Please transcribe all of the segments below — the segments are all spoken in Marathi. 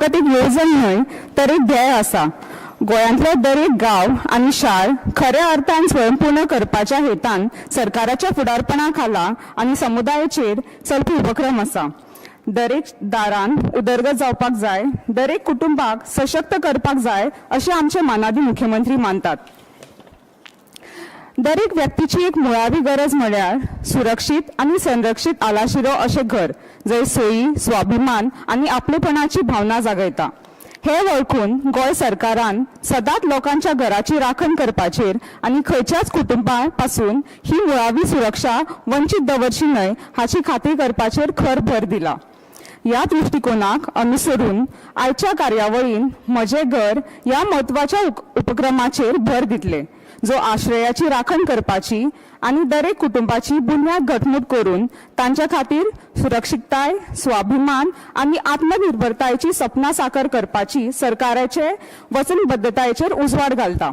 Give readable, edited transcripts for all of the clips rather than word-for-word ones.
फकत एक येवजण न्हय तर एक ध्येय आसा। गोंयांतले दरेक गांव आनी शार खऱ्या अर्थान स्वयंपूर्ण करपाच्या हेतान सरकाराच्या फुडारपणा खाला आनी समुदायाचेर चलपी उपक्रम आसा। दरेक दारान उदरगत जावपाक जाय, दरेक कुटुंबाक सशक्त करपाक जाय अशें आमचे मानादी मुख्यमंत्री मानतात। दरेक व्यक्तीची एक मुळावी गरज म्हळ्यार सुरक्षीत आनी संरक्षीत आलाशिरो अशें घर, जंय सोयी, स्वाभिमान आनी आपलेपणाची भावना जागयता। हे वळखून गोंय सरकारान सदांच लोकांच्या घराची राखण करपाचेर आनी खंयच्याच कुटुंबा पासून ही मुळावी सुरक्षा वंचित दवरची न्हय हाची खात्री करपाचेर खर भर दिला। ह्या दृष्टिकोनाक अनुसरून आयच्या कार्यावळीन म्हजे घर ह्या म्हत्वाच्या उपक्रमाचेर भर दितले, जो आश्रयाची राखण करपाची आनी दरेक कुटुंबाची बुन्याद घटमूट करून तांच्या खातीर सुरक्षितताय, स्वाभिमान आनी आत्मनिर्भरतायेची सपना साकार करपाची सरकाराचे वचनबद्धतायेचेर उजवाड घालता।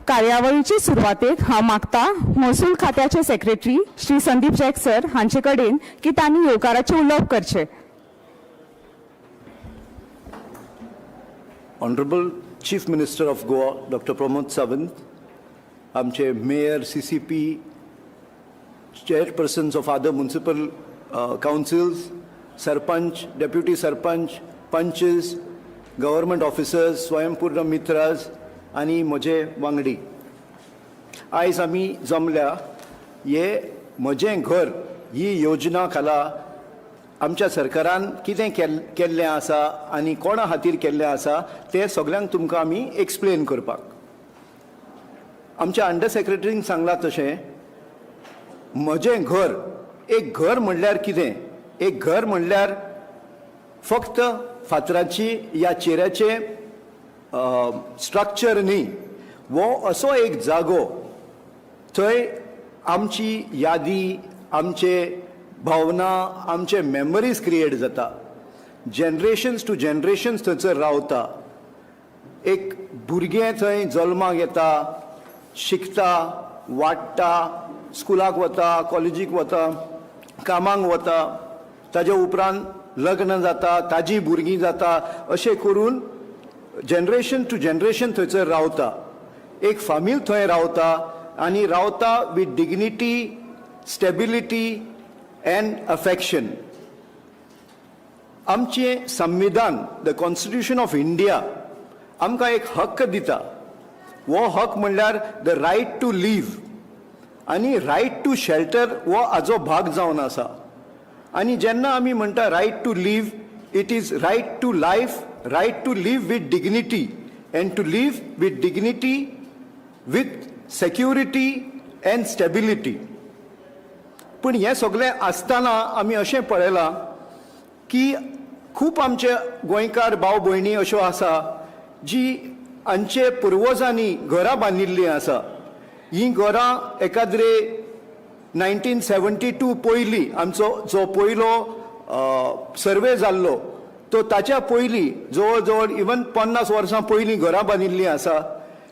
कार्यावळीची सुरवातेक हांव मागता महसूल खात्याचे secretary Shri Sandeep Jacques sir हांचे कडेन की तांणी येवकाराचे उलोवप करचे। Honorable Chief Minister of Goa, Dr. Pramod Sawant, आमचे mayor, CCP, chairpersons of other municipal councils, sarpanch, deputy sarpanch, पंचेस, government officers, स्वयंपूर्ण मित्रास आणि म्हजे वांगडी, आयज आमी जमल्या हे म्हजें घर ही योजना खाला आमच्या सरकारान कितें केल्लें आसा आनी कोणा खातीर केल्लें आसा तें सगळ्यांक तुमकां आमी एक्सप्लेन करपाक। आमच्या अंडर सेक्रेटरीन सांगलां तशें म्हजें घर, एक घर म्हणल्यार कितें? एक घर म्हणल्यार फक्त फातराची या चेऱ्याचे स्ट्रक्चर न्ही, वो असो एक जागो थंय आमची यादी, आमचे भावना, आमचे मेमरीज क्रिएट जाता, जनरेशन्स टू जनरेशन्स थंयसर रावता। एक भुरगें थंय जल्माक येता, शिकता, वाडटा, स्कुलाक वता, कॉलेजीक वता, कामाक वता, ताजे उपरांत लग्न जाता, ताजी भुरगीं जाता, अशें करून जनरेशन टू जनरेशन थंयसर रावता। एक फामील थंय रावता आनी रावता with dignity, stability and affection. आमचे संविधान, द कॉन्स्टिट्यूशन ऑफ इंडिया, आमकां एक हक्क दिता। वो हक म्हणल्यार द रायट टू लिव आनी रायट टू शेल्टर वो हाजो भाग जावन आसा। आनी जेन्ना आमी म्हणटा right to live, it is right to life, right to live with dignity and to live with dignity, with security and stability. पण हे सगळें आसतना आमी अशें पळयलां की खूब आमचे गोंयकार भाव भयणी अश्यो आसा जी हांचे पुर्वजांनी घरां बांदिल्लीं आसा। हीं घरां एकाद्रे 1972 पयलीं आमचो जो पयलो सर्वे जाल्लो तो ताच्या पयलीं जवळ जवळ इवन 50 वर्सां पयलीं घरां बांदिल्लीं आसा,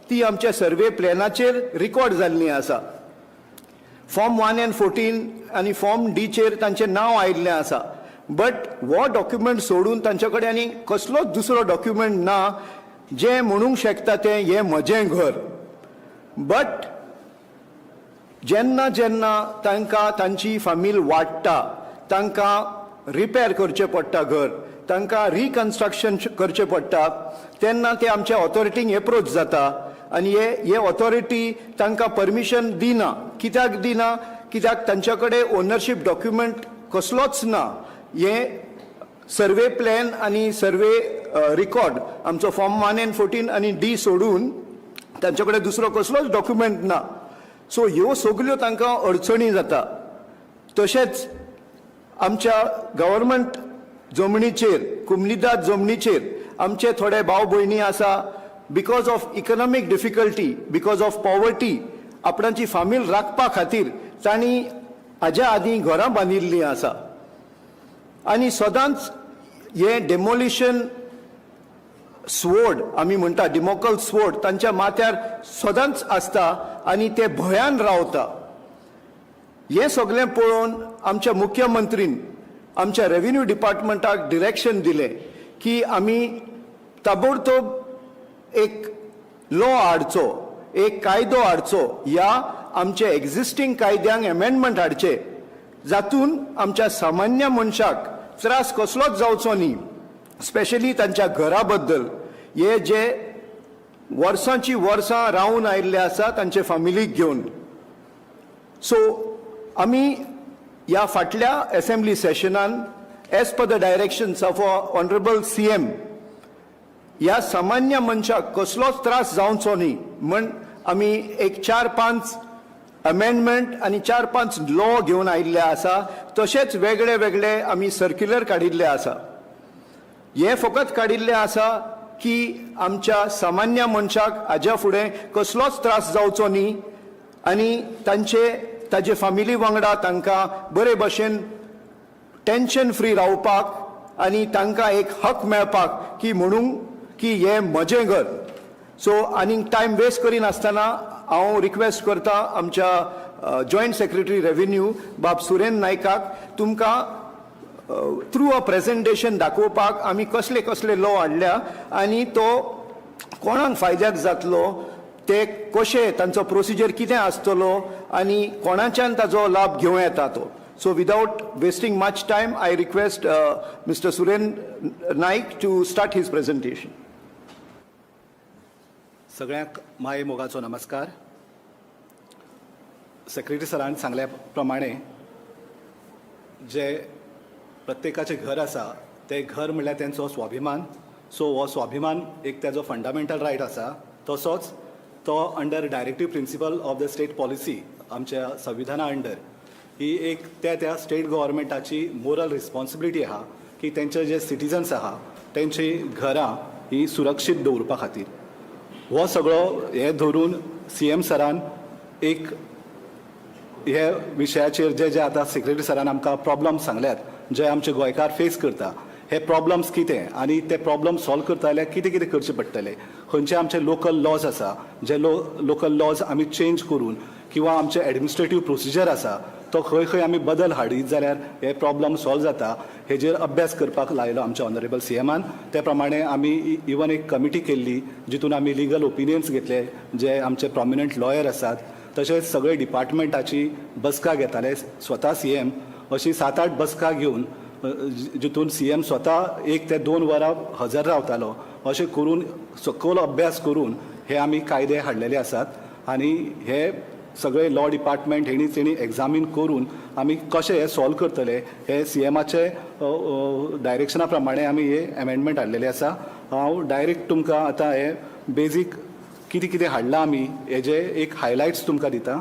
ती आमच्या सर्वे प्लॅनाचेर रिकॉर्ड जाल्लीं आसा। फॉर्म 1 and 14 आनी फॉर्म डी चेर तांचें नांव आयिल्लें आसा, बट वो डॉक्युमेंट सोडून तांचे कडेन आनी कसलोच दुसरो डॉक्युमेंट ना जें म्हणूंक शकता तें हें म्हजें घर। बट जेन्ना जेन्ना तांकां तांची फामील वाडटा, तांकां रिपेर करचें पडटा घर, तांकां रिकन्स्ट्रक्शन करचें पडटा, तेन्ना ते आमच्या ऑथॉरिटीक एप्रोच जाता आनी हे ऑथॉरिटी तांकां परमिशन दिना। कित्याक दिना? कित्याक तांचे कडेन ओनरशीप डॉक्युमेंट कसलोच ना। हे सर्वे प्लॅन आनी सर्वे रिकॉर्ड आमचो फॉर्म 1 and 14 आनी डी सोडून तांचे कडेन दुसरो कसलोच डॉक्युमेंट ना। सो ह्यो सगल्यो तांकां अडचणी जाता। तशेंच आमच्या गव्हर्मेंट जमनीचेर, कुमलीदाद जमनीचेर आमचे थोडे भाव भयणी आसा, because of economic difficulty, because of poverty, आपणाची फामील राखपा खातीर तांणी हाज्या आदीं घरां बांदिल्लीं आसा। आनी सदांच हे डेमोलिशन स्वोर्ड आमी म्हणटा, डिमोकल स्वोर्ड तांच्या माथ्यार सदांच आसता आनी ते भंयान रावता। हे सगळें पळोवन आमच्या मुख्यमंत्रीन आमच्या रेव्हेन्यू डिपार्टमेंटाक डिरेक्शन दिलें की आमी ताबडतोब एक लॉ हाडचो, एक कायदो हाडचो, ह्या आमच्या एक्झिस्टींग कायद्यांक एमेंडमेंट हाडचे, जातून आमच्या सामान्य मनशाक त्रास कसलोच जावचो न्ही, स्पेशली तांच्या घरा बद्दल, हे जे वर्सांची वर्सां रावन आयिल्ले आसा तांचे फॅमिलीक घेवन. सो आमी ह्या फाटल्या असेंब्ली सेशनान as per the directions of honourable CM ह्या सामान्य मनशाक कसलोच त्रास जावचो न्ही म्हण आमी एक 4-5 अमेंडमेंट आनी 4-5 लॉ घेवन आयिल्ले आसा. तशेंच वेगळे वेगळे आमी सर्क्युलर काडिल्ले आसा. हे फकत काडिल्ले आसा की आमच्या सामान्य मनशाक हाज्या फुडें कसलोच त्रास जावचो न्ही आनी ताजे फॅमिली वांगडा तांकां बरे भशेन टेन्शन फ्री रावपाक आनी तांकां एक हक मेळपाक की म्हणून की हे म्हजें घर. सो आनी टायम वेस्ट करिनासतना हांव रिक्वेस्ट करता आमच्या जॉयंट सेक्रेटरी रेव्हेन्यू बाब सुरेन नायकाक तुमकां थ्रू अ प्रेजेंटेशन दाखोवपाक आमी कसले कसले लॉ हाडल्या आनी तो कोणाक फायद्याक जातलो, ते कशे तांचो प्रोसिजर कितें आसतलो आनी कोणाच्यान ताचो लाभ घेवं येता तो. So without wasting much time, I request Mr. Suren Naik to start his presentation. सगळ्यांक माये मोगाचो नमस्कार. सेक्रेटरी सरान सांगल्या प्रमाणे जे प्रत्येकाचें घर आसा तें घर म्हणल्यार तेंचो स्वाभिमान. सो हो स्वाभिमान एक तेजो फंडामेंटल रायट आसा. तसोच तो under directive principle of the state policy आमच्या संविधाना अंडर ही एक त्या स्टेट गव्हर्मेंटाची मोरल रिस्पॉन्सिबिलिटी आहा की तेंचे जे सिटिजन्स आहा तेंची घरां ही सुरक्षीत दवरपा खातीर. हो सगळो हे धरून CM सरान एक हे विशयाचेर जे आतां सेक्रेटरी सरान आमकां प्रॉब्लम्स सांगल्यात जे आमचे गोंयकार फेस करता, हे प्रॉब्लम्स कितें आनी ते प्रॉब्लम सॉल्व करता जाल्यार कितें कितें करचें पडटलें, खंयचे आमचे लोकल लॉज आसा जे लोकल लॉज आमी चेंज करून किंवा आमचे एडमिनिस्ट्रेटीव प्रोसिजर आसा तो खंय खंय आमी बदल हाडीत जाल्यार हे प्रॉब्लम सॉल्व जाता हेजेर अभ्यास करपाक लायलो आमच्या ऑनरेबल CMन. त्या प्रमाणे आमी इवन एक कमिटी केल्ली जितून आमी लिगल ओपिनियन्स घेतले जे आमचे प्रॉमिनंट लॉयर आसात. तशेंच सगळे डिपार्टमेंटाची बसका घेताले स्वता CM. अशी 7-8 बसका घेवन जितून CM स्वता 1 ते 2 वरां हजर रावतालो. अशें करून सखोल अभ्यास करून हे आमी कायदे हाडलेले आसात आनी हे सगळे लॉ डिपार्टमेंट तेणी एग्जामीन करून आमी कशें हे सॉल्व करतले हे CMचे डायरेक्शना प्रमाणे आमी हे अमेंडमेंट हाडलेले आसा. हांव डायरेक्ट तुमकां आतां हे बेजीक कितें कितें हाडलां आमी हेजे एक हायलायट्स तुमकां दिता.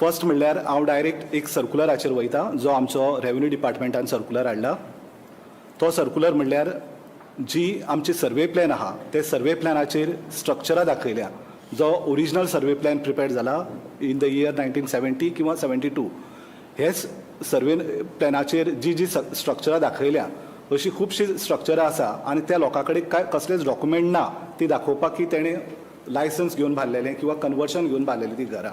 फर्स्ट म्हणल्यार हांव डायरेक्ट एक सर्कुलराचेर वयता जो आमचो रेव्हेन्यू डिपार्टमेंटान सर्कुलर हाडला. तो सर्कुलर म्हणल्यार जी आमची सर्वे प्लॅन आहा ते सर्वे प्लॅनाचेर स्ट्रक्चरां दाखयल्या. जो ओरिजिनल सर्वे प्लॅन प्रिपेअर्ड जाला इन द इयर 1970 किंवा 72. हेच सर्वे प्लॅनाचेर जी स्ट्रक्चरां दाखयल्या अशी खुबशी स्ट्रक्चरां आसा आनी त्या लोकां कडेन काय कसलेच डॉक्युमेंट ना ती दाखोवपाक की तेणें लायसन्स घेवन बांदलेलें किंवा कन्वर्शन घेवन बांदलेलीं ती घरां.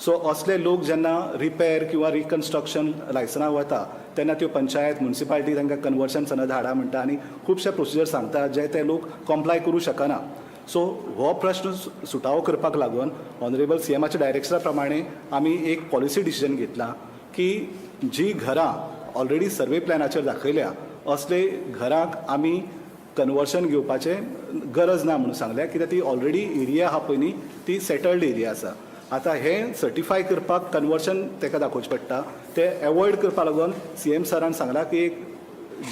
सो असले लोक जेन्ना रिपेर किंवा रिकन्स्ट्रक्शन लायसनां वता तेन्ना त्यो पंचायत म्युनिसिपालिटी तांकां कन्वर्शन सनद हाडा म्हणटा आनी खुबशे प्रोसिजर सांगता जे ते लोक कॉम्प्लाय करूं शकना. सो हो प्रश्न सुटावो करपाक लागून ऑनरेबल CMच्या डायरेक्शना प्रमाणे आमी एक पॉलिसी डिसिजन घेतला की जी घरां ऑलरेडी सर्वे प्लॅनाचेर दाखयल्या असले घरांक आमी कन्वर्शन घेवपाचें गरज ना म्हणून सांगल्या कित्याक ती ऑलरेडी एरिया आहा पळय न्ही ती सेटल्ड एरिया आसा. आतां हे सर्टिफाय करपाक कन्वर्शन ताका दाखोवचें पडटा. ते एवॉयड करपा लागून CM सरान सांगलां की एक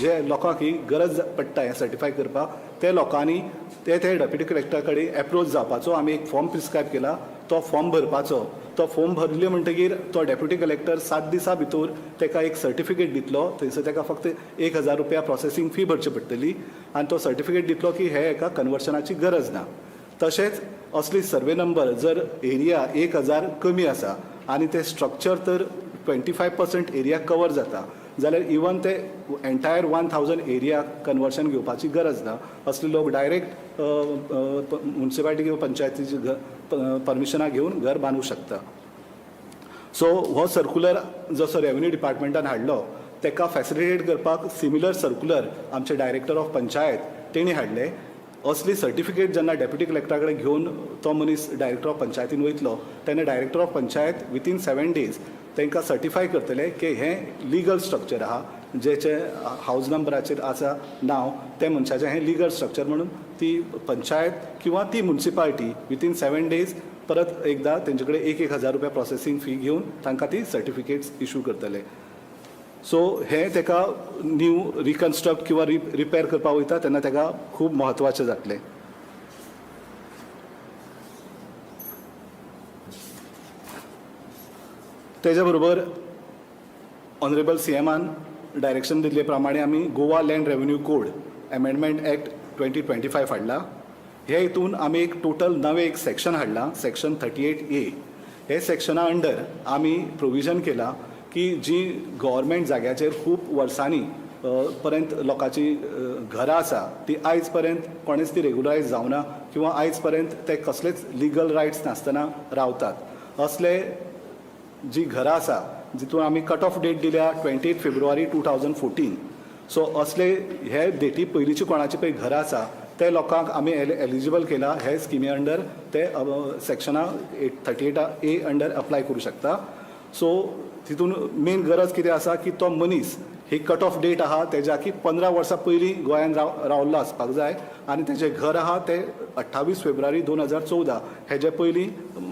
जे लोकांक ही गरज पडटा हें सर्टिफाय करपाक ते लोकांनी ते डेप्युटी कलेक्टर कडेन एप्रोच जावपाचो आमी एक फॉर्म प्रिस्क्रायब केला. तो फॉर्म भरपाचो. तो फॉर्म भरले म्हणटकीर तो डेप्युटी कलेक्टर 7 दिसां भितर ताका एक सर्टिफिकेट दितलो. थंयसर ताका फक्त 1000 रुपया प्रोसेसींग फी भरची पडटली आनी तो सर्टिफिकेट दितलो की हे एका कन्वर्शनाची गरज ना. तशेंच असली सर्वे नंबर जर एरिया 1000 कमी आसा आनी ते स्ट्रक्चर तर 25% एरिया कवर जाता जाल्यार इवन ते एंटायर 1000 एरिया कन्वर्शन घेवपाची गरज ना. असले लोक डायरेक्ट म्युनिसिपालिटी किंवा पंचायतीची परमिशनां घेवन घर बांदूंक शकता. सो हो सर्कुलर जसो रेव्हेन्यू डिपार्टमेंटान हाडलो ताका फॅसिलिटेट करपाक सिमिलर सर्क्युलर आमचे डायरेक्टर ऑफ पंचायत तेणी हाडले. असली सर्टिफिकेट जेन्ना डेप्युटी कलेक्टरा कडेन घेवन तो मनीस डायरेक्टर ऑफ पंचायतीन वयतलो तेन्ना director of panchayat within 7 days तांकां सर्टिफाय करतले की हें लिगल स्ट्रक्चर आहा, जेचे हाऊस नंबराचेर आसा नांव त्या मनशाचें हें लिगल स्ट्रक्चर म्हणून ती पंचायत किंवा ती म्युनिसिपालिटी विथीन 7 days परत एकदा तेंचे कडेन 1,000 रुपया प्रोसेसींग फी घेवन तांकां ती सर्टिफिकेट्स इशू करतले. सो हे ताका न्यू रिकन्स्ट्रक्ट किंवा रिपेर करपाक वयता तेन्ना ताका खूब म्हत्वाचें जातलें. तेज्या बरोबर ऑनरेबल CMन डायरेक्शन दिल्ले प्रमाणे आमी Goa land revenue code amendment act 2025 हाडला. हे हितून आमी एक टोटल नवें एक सेक्शन हाडला, सेक्शन 38A. हे सेक्शना अंडर आमी प्रोविजन केला की जी गव्हर्मेंट जाग्याचेर खूब वर्सांनी पर्यंत लोकांची घरां आसा ती आयज पर्यंत कोणेच ती रेग्युलरायज जावना किंवा आयज पर्यंत ते कसलेच लिगल रायट्स नासतना रावतात. असले जी घरां आसा जितून आमी कट ऑफ डेट दिल्या 28 फेब्रुवारी 2014. सो असले हे डेटी पयलींची कोणाची पळय घरां आसा ते लोकांक आमी एलिजिबल केला हे स्किमी अंडर ते सेक्शना 38A अंडर अप्लाय करूं शकता. सो तितून मेन गरज कितें आसा की तो मनीस ही कट ऑफ डेट आहा तेज्या की 15 वर्सां पयलीं गोंयांत रावल्लो आसपाक जाय आनी तेजें घर आहा ते 28 फेब्रुवारी 2014 हेजे पयलीं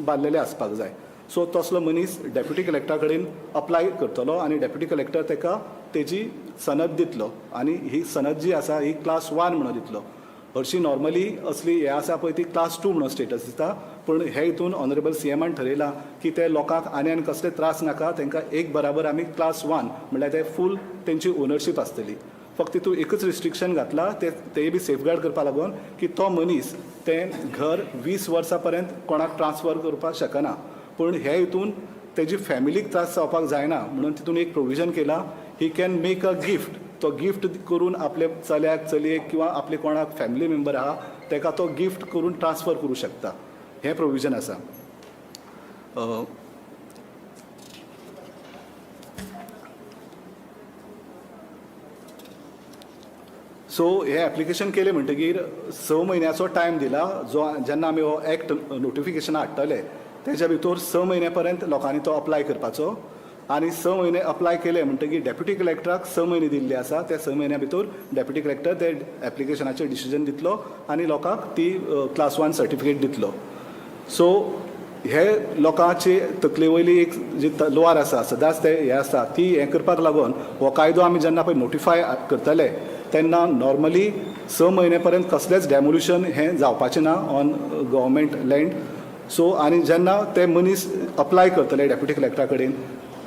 बांदलेलें आसपाक जाय. सो तसलो मनीस डेप्युटी कलेक्टरा कडेन अप्लाय करतलो आनी डेप्युटी कलेक्टर ताका तेजी सनद दितलो आनी ही सनद जी आसा ही क्लास 1 म्हणून दितलो. हरशीं नॉर्मली असली हे आसा पळय ती क्लास 2 म्हणून स्टेटस दिता, पूण हे हितून ऑनरेबल CMन ठरयलां की ते लोकांक आनी कसले त्रास नाका, तांकां एक बराबर आमी क्लास 1 म्हणल्यार ते फूल तेंची ओनरशीप आसतली. फक्त तितून एकच रिस्ट्रिक्शन घातला ते बी सेफगार्ड करपा लागून की तो मनीस तें घर 20 वर्सां पर्यंत कोणाक ट्रान्सफर करपाक शकना. पूण हे हितून तेजी फॅमिलीक त्रास जावपाक जायना म्हणून तितून एक प्रोविजन केला. He can make a gift, तो गिफ्ट करून आपले चल्याक चलयेक किंवा आपले कोणाक फॅमिली मेंबर आहा ताका तो गिफ्ट करून ट्रान्सफर करूं शकता. हें प्रोविजन आसा. सो हे एप्लिकेशन केले म्हणटकीर 6 म्हयन्याचो टायम दिला. जो जेन्ना आमी हो एक्ट नोटिफिकेशन हाडटले तेज्या भितर 6 म्हयने पर्यंत लोकांनी तो अप्लाय करपाचो आनी 6 म्हयने अप्लाय केले म्हणटकीर डेप्युटी कलेक्टराक 6 म्हयने दिल्ले आसा. त्या 6 म्हयन्या भितर डेप्युटी कलेक्टर ते एप्लिकेशनाचेर डिसिजन दितलो आनी लोकांक ती क्लास 1 सर्टिफिकेट दितलो. सो हे लोकांची तकले वयली एक जी तलवार आसा सदांच ते हे आसा ती हे करपाक लागून हो कायदो आमी जेन्ना पळय नोटिफाय करतले तेन्ना नॉर्मली 6 म्हयने पर्यंत कसलेंच डेमोल्युशन हें जावपाचें ना ऑन गव्हर्मेंट लँड. सो आनी जेन्ना ते मनीस अप्लाय करतले डेप्युटी कलेक्टरा कडेन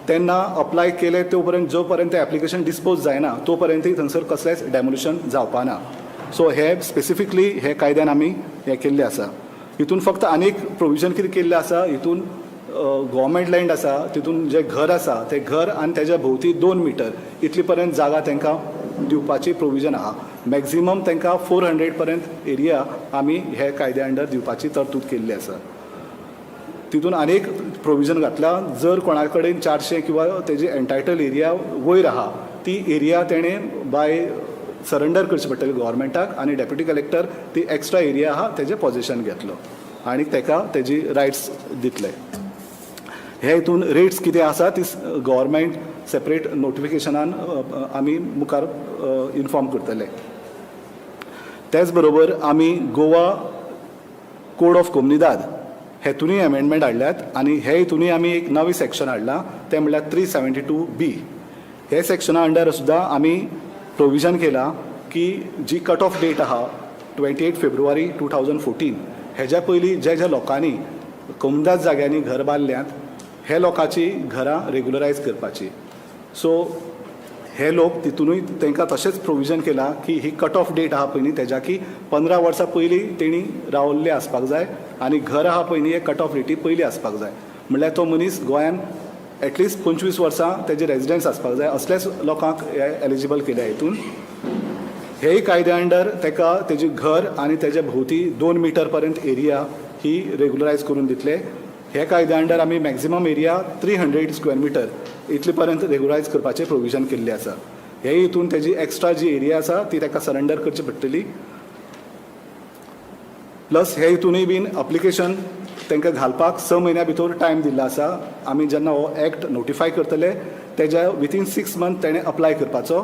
तेन्ना अप्लाय केले तो पर्यंत जो पर्यंत एप्लिकेशन डिस्पोज जायना तो पर्यंतूय थंयसर कसलेंच डेमोल्युशन जावपाना. सो हे स्पेसिफिकली हे कायद्यान आमी हे केल्ले आसा. हितून फक्त आनीक प्रोविजन कितें केल्लें आसा हितून गव्हर्मेंट लँड आसा तितून जे घर आसा ते घर आनी तेज्या भोवती 2 मीटर इतली पर्यंत जागा तांकां दिवपाची प्रोविजन आहा. मॅक्झिमम तांकां 400 पर्यंत एरिया आमी हे कायद्या अंडर दिवपाची तरतूद केल्ली आसा. तितून आनीक प्रोविजन घातला जर कोणा कडेन 400 किंवा तेजी एंटायटल एरिया वयर आहा ती एरिया तेणें बाय सरेंडर करची पडटली गव्हर्मेंटाक आनी डेप्युटी कलेक्टर ती एक्स्ट्रा एरिया आहा तेजें पोझिशन घेतलो आनी ताका तेजी रायट्स दितले. हे हितून रेट्स कितें आसा ती गव्हर्मेंट सेपरेट नोटिफिकेशनान आमी मुखार इन्फॉर्म करतले. तेच बरोबर आमी गोवा कोड ऑफ कोमुनिदाद हेतूनय अमेंडमेंट हाडल्यात आनी हे हितूनय आमी एक नवी सेक्शन हाडला तें म्हणल्यार 372B. हे सेक्शना अंडर सुद्दां आमी प्रोविजन केला की जी कट ऑफ डेट आहा 28 फेब्रुवारी 2014 हेज्या पयलीं ज्या लोकांनी कोमुनिदाद जाग्यांनी घर बांदल्यांत हे लोकांची घरां रेग्युलरायज करपाची. सो हे लोक तितूनय तांकां तशेंच प्रोविजन केला की ही कट ऑफ डेट आहा पयलीं तेज्या की 15 वर्सां पयलीं तेणी रावल्ले आसपाक जाय आनी घर आहा पयलीं हे कट ऑफ डेटी पयलीं आसपाक जाय. म्हणल्यार तो मनीस गोंयांत एटलिस्ट 25 वर्सां तेजे रेजिडन्स आसपाक जाय असलेच लोकांक हे एलिजिबल केल्या हितून. हेय कायद्या अंडर ताका तेजे घर आनी तेजे भोवती 2 मीटर पर्यंत एरिया ही रेग्युलरायज करून दितले. हे कायद्या अंडर आमी मॅक्झिमम एरिया 300 स्क्वेअर मिटर इतले पर्यंत रेग्युलायज करपाचें प्रोविजन केल्लें आसा. हे हितून तेजी एक्स्ट्रा जी एरिया आसा ती ताका सरेंडर करची पडटली. प्लस हे हितूनय बीन अप्लिकेशन तांकां घालपाक 6 म्हयन्या भितर टायम दिल्लो आसा. आमी जेन्ना हो एक्ट नोटिफाय करतले तेज्या विथीन 6 मंथ तेणें अप्लाय करपाचो.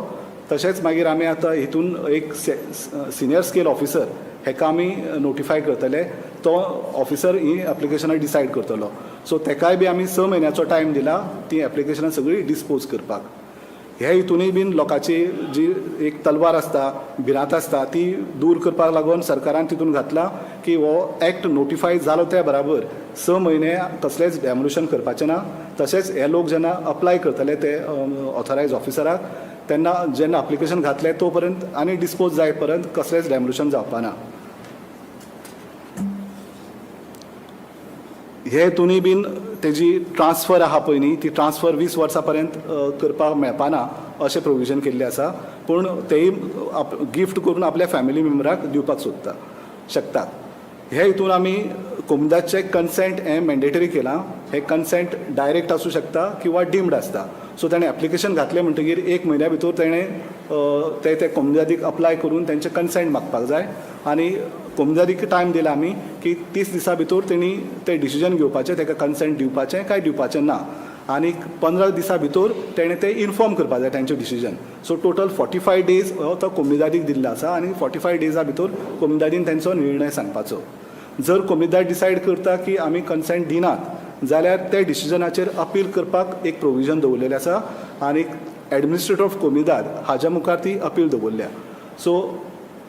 तशेंच मागीर आमी आतां हितून एक सिनियर स्केल ऑफिसर हेका आमी नोटिफाय करतले. तो ऑफिसर ही एप्लिकेशनां डिसायड करतलो. सो तेकाय बी आमी 6 म्हयन्याचो टायम दिला ती एप्लिकेशनां सगळी डिस्पोज करपाक. हे हितूनय बीन लोकांची जी एक तलवार आसता भिरांत आसता ती दूर करपाक लागून सरकारान तितून घातला की हो एक्ट नोटिफाय जालो त्या बराबर 6 म्हयने कसलेंच डेमोल्यूशन करपाचें ना. तशेंच हे लोक जेन्ना अप्लाय करतले ते ऑथरायज ऑफिसराक तेन्ना जेन्ना एप्लिकेशन घातलें तो पर्यंत आनी डिस्पोज जाय पर्यंत कसलेंच डेमोल्यूशन जावपा ना. हे हितूनय बीन तेजी ट्रान्सफर आहा पळय न्ही ती ट्रान्सफर 20 वर्सां पर्यंत करपाक मेळपाना अशें प्रोविजन केल्लें आसा. पूण तेय गिफ्ट करून आपल्या फॅमिली मेंबराक दिवपाक शकतात. हे हितून आमी कोमुदाचें कन्सेंट हें मॅन्डेटरी केलां. हे कन्सेंट डायरेक्ट आसूं शकता किंवा डिम्ड आसता. सो ताणें एप्लिकेशन घातलें म्हणटगीर 1 म्हयन्या भितर ताणें ते कोमुदादीक अप्लाय करून तेंचें कन्सेंट मागपाक जाय. आनी कोमुदादीक टायम दिला आमी की 30 दिसां भितर तेणी तें डिसिजन घेवपाचें ताका कन्सेंट दिवपाचें काय दिवपाचें ना. आनी 15 दिसां भितर तेणें तें इन्फॉर्म करपाक जाय तांचें डिसिजन. सो टोटल 45 डेज हो तो कोमुदादीक दिल्लो आसा आनी 45 डेजा भितर कोमुदादीन तांचो निर्णय सांगपाचो. जर कोमुदाद डिसायड करता की आमी कन्सेंट दिनात जाल्यार त्या डिसिजनाचेर अपील करपाक एक प्रोविजन दवरलेलें आसा. आनी एडमिनिस्ट्रेटर ऑफ कोमुदाद हाज्या मुखार ती अपील दवरल्या. सो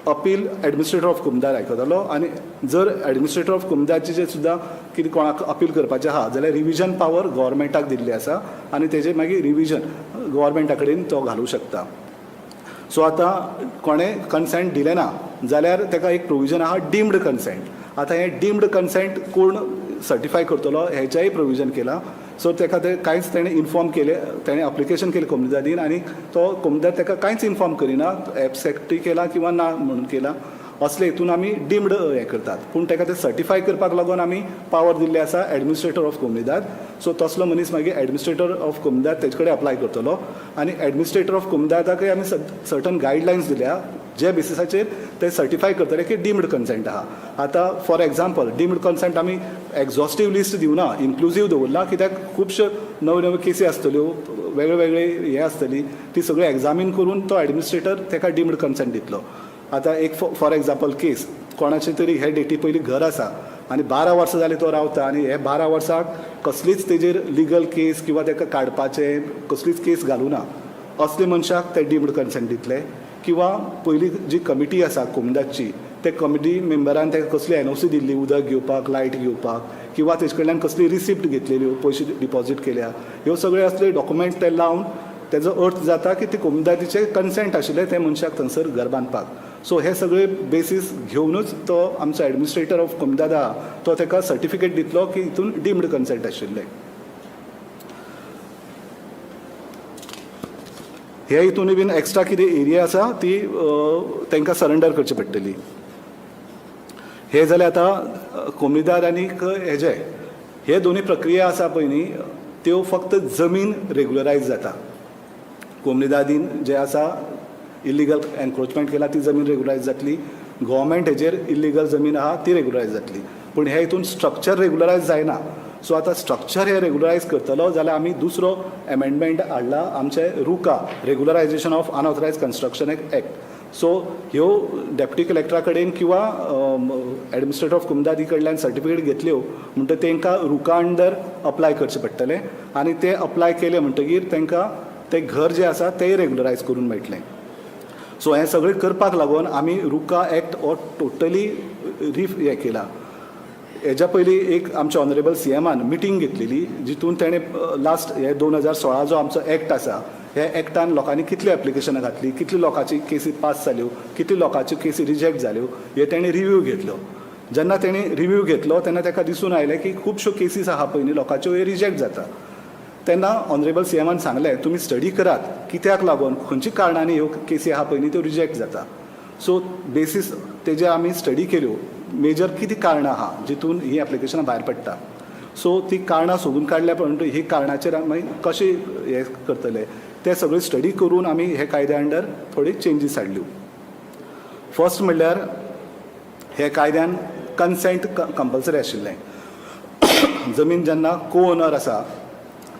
अपील एडमिनिस्ट्रेटर ऑफ कोमुदाद आयकतलो. आनी जर एडमिनिस्ट्रेटर ऑफ कोमुदादचे जे सुद्दां कितें कोणाक अपील करपाचें आहा जाल्यार रिविजन पावर गव्हर्मेंटाक दिल्ली आसा आनी तेजें मागीर रिविजन गव्हर्मेंटा कडेन तो घालूं शकता. सो आतां कोणें कन्सेंट दिलें ना जाल्यार ताका एक प्रोविजन आहा डीम्ड कन्सेंट. आतां हें डीम्ड कन्सेंट कोण सर्टिफाय करतलो हेचेंय प्रोविजन केलां. सो ताका ते कांयच ताणें इन्फॉर्म केलें ताणें एप्लिकेशन केलें कोमुदादीन आनी तो कोमुदाद ताका कांयच इन्फॉर्म करिना एब्सेक्ट केला किंवा ना म्हणून केला असले हितून आमी डीम्ड हें करतात. पूण ताका ते सर्टिफाय करपाक लागून आमी पावर दिल्ली आसा एडमिनिस्ट्रेटर ऑफ कोमुदाद. सो तसलो मनीस मागीर एडमिनिस्ट्रेटर ऑफ कोमुदाद तेजे कडेन अप्लाय करतलो. आनी एडमिनिस्ट्रेटर ऑफ कोमुदादाकय आमी सर्टन गायडलायन्स दिल्या जे बेसिसाचेर ते सर्टिफाय करतले की डीम्ड कन्सेंट आहा. आतां फॉर एग्जाम्पल डीम्ड कन्सेंट आमी एक्झॉस्टीव लिस्ट दिवना इन्क्लुजीव दवरला कित्याक खुबश्यो नव्यो केसी आसतल्यो वेगळे वेगळे हे आसतली ती सगळी एग्जामीन करून तो एडमिनिस्ट्रेटर ताका डीम्ड कन्सेंट दितलो. आतां एक फॉर एग्जाम्पल केस कोणाचें तरी हे डेटी पयलीं घर आसा आनी 12 वर्सां जालीं तो रावता आनी हे 12 वर्सांक कसलीच तेजेर लिगल केस किंवा ताका काडपाचें कसलीच केस घालूं ना असले मनशाक ते डीम्ड कन्सेंट दितले. किंवा पयलीं जी कमिटी आसा कोमुदादची ते कमिटी मेंबरान ताका कसली एनओसी दिल्ली उदक घेवपाक लायट घेवपाक किंवा तेजे कडल्यान कसली रिसिप्ट घेतलेल्यो पयशे डिपॉझीट केल्या ह्यो सगळे असले डॉक्युमेंट ते लावन तेजो अर्थ जाता की ते कोमुदादीचे कन्सेंट आशिल्ले ते मनशाक थंयसर घर बांदपाक. सो हे सगळे बेसीस घेवनूच तो आमचो एडमिनिस्ट्रेटर ऑफ कोमुदाद आहा तो ताका सर्टिफिकेट दितलो की हितून डीम्ड कन्सेंट आशिल्ले. हे हितून बीन एक्स्ट्रा कितें एरिया आसा ती तांकां सरेंडर करची पडटली. हे जाले आतां कोमुदाद आनीक हेजे हे दोनी प्रक्रिया आसा पळय न्ही त्यो फक्त जमीन रेग्युलरायज जाता. कोमुदादीन जे आसा इल्लिगल एनक्रोचमेंट केला ती जमीन रेग्युलरायज जातली. गव्हर्मेंट हेजेर इल्लिगल जमीन आहा ती रेग्युलरायज जातली. पूण हे हितून स्ट्रक्चर रेग्युलरायज जायना. सो आतां स्ट्रक्चर हे रेग्युलरायज करतलो जाल्यार आमी दुसरो एमेंडमेंट हाडला आमचे रुका रेग्युलरायजेशन ऑफ अनऑथरायज कन्स्ट्रक्शन एक्ट. सो ह्यो डेप्युटी कलेक्टरा कडेन किंवा एडमिनिस्ट्रेटर ऑफ कोमुदादी कडल्यान सर्टिफिकेट घेतल्यो म्हणटकीर तांकां रुका अंडर अप्लाय करचें पडटलें आनी ते अप्लाय केले म्हणटकीर तांकां तें घर जें आसा तें रेग्युलरायज करून मेळटलें. सो हें सगळें करपाक लागून आमी रुका एक्ट हो टोटली हें केला. हेज्या पयलीं एक आमच्या ऑनरेबल CMान मिटींग घेतलेली जितून तेणें लास्ट हे 2016 जो आमचो एक्ट आसा हे एक्टान लोकांनी कितली एप्लिकेशनां घातली कितली लोकांची केसी पास जाल्यो कितली लोकांच्यो केसी रिजेक्ट जाल्यो हे तेणें रिव्यू घेतलो. जेन्ना तेणें रिव्यू घेतलो तेन्ना ताका दिसून आयलें की खुबश्यो केसीस आहा पळय न्ही लोकांच्यो हे रिजेक्ट जाता. तेन्ना ऑनरेबल CMान सांगलें तुमी स्टडी करात कित्याक लागून खंयची कारणांनी ह्यो केसी आहा पळय न्ही त्यो रिजेक्ट जाता. सो बेसीस तेजे आमी स्टडी केल्यो मेजर कितें कारणां आहा जितून ही एप्लिकेशनां भायर पडटा. सो ती कारणां सोदून काडल्या पण ही कारणाचेर आमी कशें हे करतले ते सगळे स्टडी करून आमी हे कायद्या अंडर थोडी चेंजीस हाडल्यो. फर्स्ट म्हणल्यार हे कायद्यान कन्सेंट कंपल्सरी आशिल्लें. जमीन जेन्ना को ओनर आसा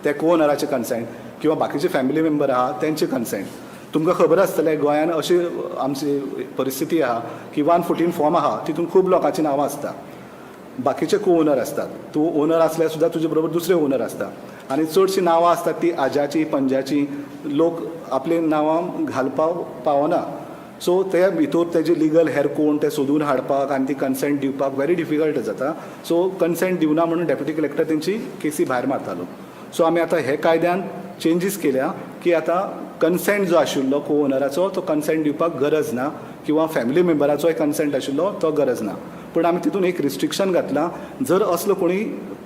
ते को ओनराचे कन्सेंट किंवा बाकीचे फॅमिली मेंबर आहा तेंचे कन्सेंट. तुमकां खबर आसतलें गोंयान अशी आमची परिस्थिती आहा की 114 फॉर्म आहा तितून खूब लोकांची नांवां आसता. बाकीचे को ओनर असतात. तूं ओनर आसल्यार सुद्दां तुजे बरोबर दुसरे ओनर आसता आनी चडशीं नांवां आसतात ती आज्याची पंजाची. लोक आपली नांवां घालपाक पावना. सो ते भितर तेजे लिगल हेर कोण ते सोदून हाडपाक आनी ती कन्सेंट दिवपाक व्हेरी डिफिकल्ट जाता. सो कन्सेंट दिवना म्हणून डेप्युटी कलेक्टर तेंची केसी भायर मारतालो. सो आमी आतां हे कायद्यान चेंजीस केल्या की आतां कन्सेंट जो आशिल्लो को ओनराचो तो कन्सेंट दिवपाक गरज ना किंवा फॅमिली मेंबराचोय कन्सेंट आशिल्लो तो गरज ना. पूण आमी तितून एक रिस्ट्रिक्शन घातलां. जर असलो कोणी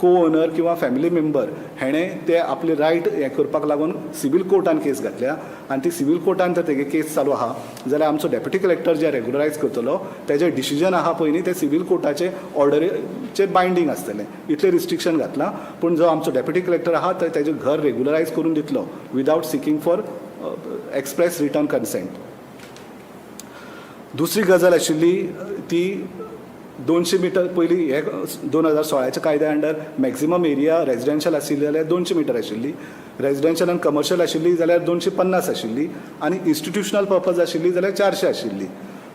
को ओनर किंवा फॅमिली मेंबर हेणें ते आपले रायट हें करपाक लागून सिवील कोर्टान केस घातल्या आनी ती सिवील कोर्टान जर तेगे केस चालू आहा जाल्यार आमचो डेप्युटी कलेक्टर जे रेगुलरायज करतलो तेजें डिसिजन आहा पयलीं ते सिवील कोर्टाचे ऑर्डरीचेर बायंडींग आसतलें. इतलें रिस्ट्रिक्शन घातलां. पूण जो आमचो डेप्युटी कलेक्टर आहा तो तेजें घर रेगुलरायज करून दितलो without seeking for express return consent. दुसरी गजाल आशिल्ली ती 200 मिटर पयलीं हे 2016च्या कायद्या अंडर मॅक्झिमम एरिया रेजिडेन्शियल आशिल्ली जाल्यार 200 मिटर आशिल्ली. रेजिडेन्शियल आनी कमर्शियल आशिल्ली जाल्यार 250 आशिल्ली आनी इन्स्टिट्युशनल पर्पज आशिल्ली जाल्यार 400 आशिल्ली.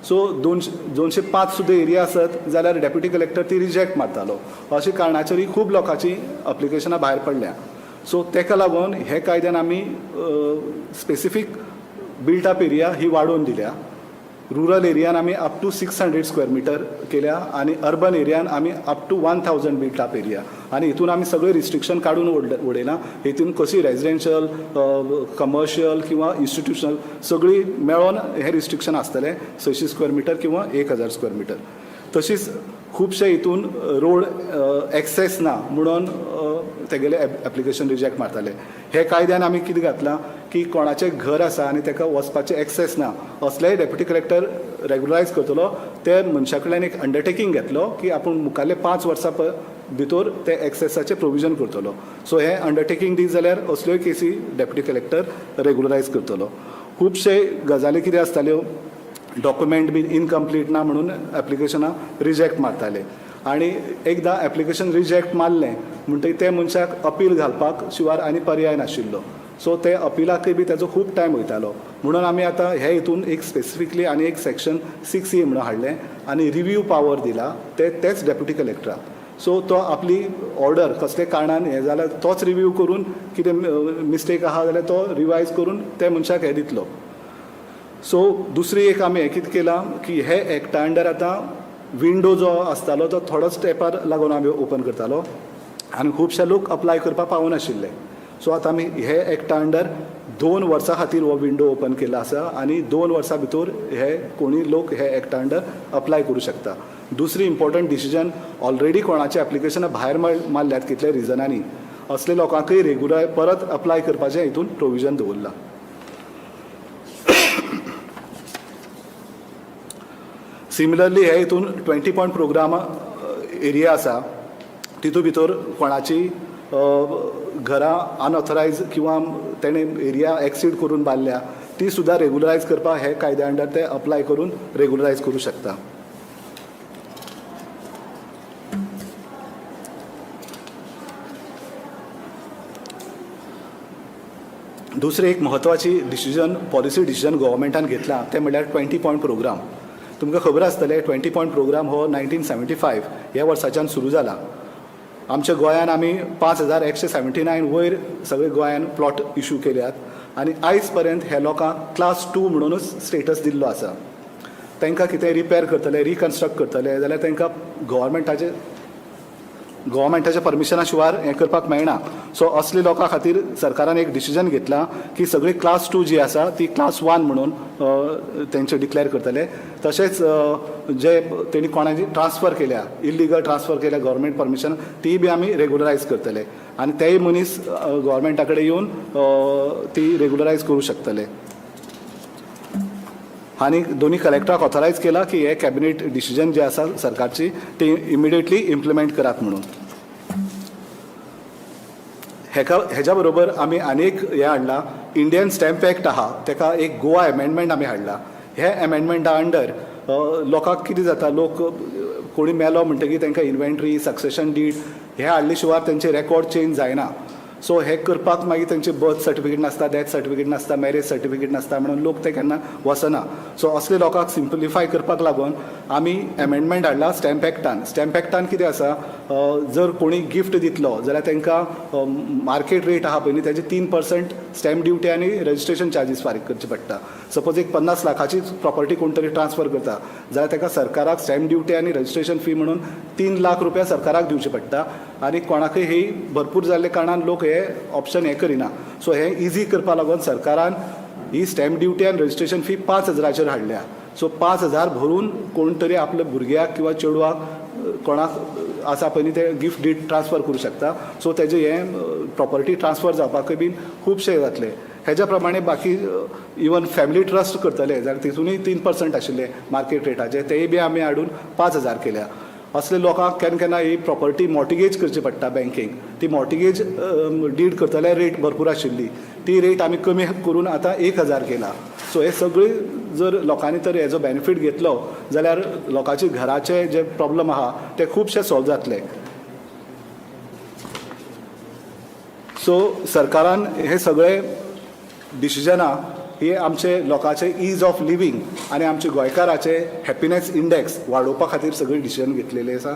सो 205 सुद्दां एरिया आसत जाल्यार डेप्युटी कलेक्टर ती रिजेक्ट मारतालो. अशें कारणाचेरय खूब लोकांची अप्लिकेशनां भायर पडल्या. सो तेका लागून हे कायद्यान आमी स्पेसिफीक बिल्ट अप एरिया ही वाडोवन दिल्या. रुरल एरियान आमी अप टू 600 स्क्वेअर मिटर केल्या आनी अर्बन एरियान आमी up to 1000 built up area. आनी हितून आमी सगळे रिस्ट्रिक्शन काडून उडयलां. हितून कशी रेजिडेन्शियल कमर्शियल किंवा इन्स्टिट्युशनल सगळी मेळोन हे रिस्ट्रिक्शन आसतलें 600 स्क्वेअर मिटर किंवा 1000 स्क्वेअर मिटर. तशीच खुबशे हितून रोड एक्सेस ना म्हणून तेगेले एप्लिकेशन रिजेक्ट मारताले. हे कायद्यान आमी कितें घातलां की कोणाचें घर आसा आनी ताका वचपाचें एक्सेस ना असलेय डेप्युटी कलेक्टर रेगुलरायज करतलो. ते मनशा कडल्यान एक अंडरटेकींग घेतलो की आपूण मुखाल्ले 5 वर्सां भितर ते एक्सेसाचें प्रोविजन करतलो. सो हे अंडरटेकींग दी जाल्यार असल्योय केसी डेप्युटी कलेक्टर रेगुलरायज करतलो. खुबशे गजाली कितें आसताल्यो डॉक्युमेंट बीन इनकम्प्लीट ना म्हणून एप्लिकेशनां रिजेक्ट मारताले आनी एकदां एप्लिकेशन रिजेक्ट मारलें म्हणटकीर ते मनशाक अपील घालपाक शिवार आनी पर्याय नाशिल्लो. सो ते अपिलाकय बी तेजो खूब टायम वयतालो. म्हणून आमी आतां हे हितून एक स्पेसिफिकली आनी एक सेक्शन 6A म्हणून हाडलें आनी रिव्यू पावर दिला तेच डेप्युटी कलेक्टराक. सो तो आपली ऑर्डर कसले कारणान हें जाल्यार तोच रिव्यू करून कितें मिस्टेक आहा जाल्यार तो रिवायज करून ते मनशाक हे दितलो. सो दुसरी एक आमी हें कितें केलां की हे एक्टा अंडर आतां विंडो जो आसतालो तो थोडोच स्टेपार लागून आमी ओपन करतालो आनी खुबशे लोक अप्लाय करपाक पावनाशिल्ले. सो आतां आमी हे एक्टा अंडर 2 वर्सां खातीर हो विंडो ओपन केलो आसा आनी 2 वर्सां भितर हे कोणी लोक हे एक्टा अंडर अप्लाय करूं शकता. दुसरी इम्पॉर्टंट डिसिजन ऑलरेडी कोणाचे एप्लिकेशनां भायर मारल्यात कितल्या रिजनांनी असले लोकांकय रेगुलर परत अप्लाय करपाचें हितून प्रोविजन दवरलां. सिमिलरली हे हितून 20 पॉयंट प्रोग्राम एरिया आसा तितू भितर कोणाची घरां अनऑथरायज किंवा तेणे एरिया एक्सीड करून बांदल्या ती सुद्दां रेगुलरायज करपाक हे कायद्या अंडर ते अप्लाय करून रेगुलरायज करूं शकता. दुसरी एक म्हत्वाची डिसिजन पॉलिसी डिसिजन गव्हर्मेंटान घेतला ते म्हणल्यार 20 पॉयंट प्रोग्राम. तुमकां खबर आसतलें 20 पॉयंट प्रोग्राम हो 1975 ह्या वर्साच्यान सुरू जाला. आमच्या गोंयान आमी 5179 वयर सगळे गोंयान प्लॉट इश्यू केल्यात आनी आयज पर्यंत हे लोकांक क्लास 2 म्हणूनच स्टेटस दिल्लो आसा. तांकां कितें रिपेर करतले रिकन्स्ट्रक्ट करतले जाल्यार तांकां गव्हर्मेंटाच्या परमिशना शिवार हें करपाक मेळना. सो असले लोकां खातीर सरकारान एक डिसिजन घेतला की सगळी क्लास 2 जी आसा ती क्लास 1 म्हणून तेंचे डिक्लेअर करतले. तशेंच जे तेणी कोणाची ट्रान्सफर केल्या इल्लिगल ट्रान्सफर केल्या गव्हर्मेंट परमिशन ती बी आमी रेगुलरायज करतले आनी तेय मनीस गव्हर्मेंटा कडेन येवन ती रेगुलरायज करूं शकतले. आनी दोन्ही कलेक्टराक ऑथरायज केला की हे कॅबिनेट डिसिजन जे आसा सरकारची ती इमिडिएटली इम्प्लिमेंट करात म्हणून. हेच्या बरोबर आमी आनीक हे हाडला इंडियन स्टॅम्प एक्ट आहा तेका एक गोवा अमेंडमेंट आमी हाडला. हे अमेंडमेंटा अंडर लोकांक कितें जाता, लोक कोणी मेलो म्हणटकीर तांकां इन्व्हेंटरी सक्सेशन डीड हे हाडले शिवाय तेंचे रेकॉर्ड चेंज जायना. सो हे करपाक मागीर तेंचे बर्थ सर्टिफिकेट नासता, डेथ सर्टिफिकेट नासता, मॅरेज सर्टिफिकेट नासता म्हणून लोक ते केन्ना वचना. सो असले लोकांक सिंप्लिफाय करपाक लागून आमी अमेंडमेंट हाडला स्टॅम्प एक्टान. स्टॅम्प एक्टान कितें आसा, जर कोणी गिफ्ट दितलो जाल्यार तांकां मार्केट रेट आहा पळय न्ही तेजे 3% स्टॅम्प ड्युटी आनी रजिस्ट्रेशन चार्जीस फारीक करचे पडटा. सपोज एक 50 लाखाची प्रॉपर्टी कोण तरी ट्रान्सफर करता जाल्यार ताका सरकाराक स्टॅम्प ड्युटी आनी रजिस्ट्रेशन फी म्हणून 3 लाख रुपया सरकाराक दिवचे पडटा. आनी कोणाकय ही भरपूर जाल्ले कारणान लोक हे ऑप्शन हे करिना. सो हे इजी करपा लागून सरकारान ही स्टॅम्प ड्युटी आनी रजिस्ट्रेशन फी 5,000 हाडल्या. सो 5,000 भरून कोण तरी आपल्या भुरग्याक किंवा चेडवाक कोणाक आसा पळय न्ही ते गिफ्ट डीड ट्रान्सफर करूं शकता. सो तेजे हे प्रॉपर्टी ट्रान्सफर जावपाकय बीन खुबशे जातले. हेज्या प्रमाणे बाकी इवन फॅमिली ट्रस्ट करतले जाल्यार तितूनय 3% आशिल्ले मार्केट रेटाचे, तेय बी आमी हाडून 5,000 केल्या. असले लोकांक केन्ना केन्ना ही प्रॉपर्टी मॉर्टिगेज करची पडटा बँकेक. ती मॉर्टिगेज डीड करतले रेट भरपूर आशिल्ली, ती रेट आमी कमी करून आतां 1,000 केला. सो हे सगळे जर लोकांनी तर हेजो बेनिफीट घेतलो जाल्यार लोकांचे घराचे जे प्रॉब्लेम आहा ते खुबशे सॉल्व जातले. सो सरकारान हे सगळे डिसिजनां ही आमचे लोकांचे ईज ऑफ लिव्हिंग आनी आमचे गोंयकाराचे हॅपिनेस इंडेक्स वाडोवपा खातीर सगळी डिसिजन घेतलेली आसा.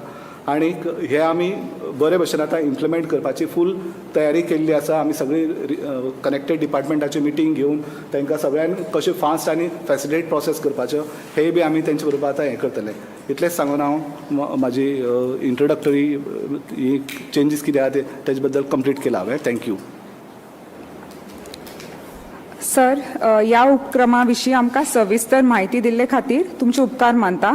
आनी हे आमी बरे भशेन आतां इम्प्लिमेंट करपाची फूल तयारी केल्ली आसा. आमी सगळी कनेक्टेड डिपार्टमेंटाची मिटींग घेवन तांकां सगळ्यांक कशें फास्ट आनी फॅसिलिटेट प्रोसेस करपाच्यो हेय बी आमी तेंचे बरोबर आतां हें करतले. इतलेंच सांगून हांव म्हाजी इंट्रोडक्टरी ही चेंजीस कितें आहा तेजे बद्दल कंप्लीट केला हांवें. थँक्यू. सर, ह्या उपक्रमाविशीं आमकां सविस्तर म्हायती दिल्ले खातीर तुमचे उपकार मानता.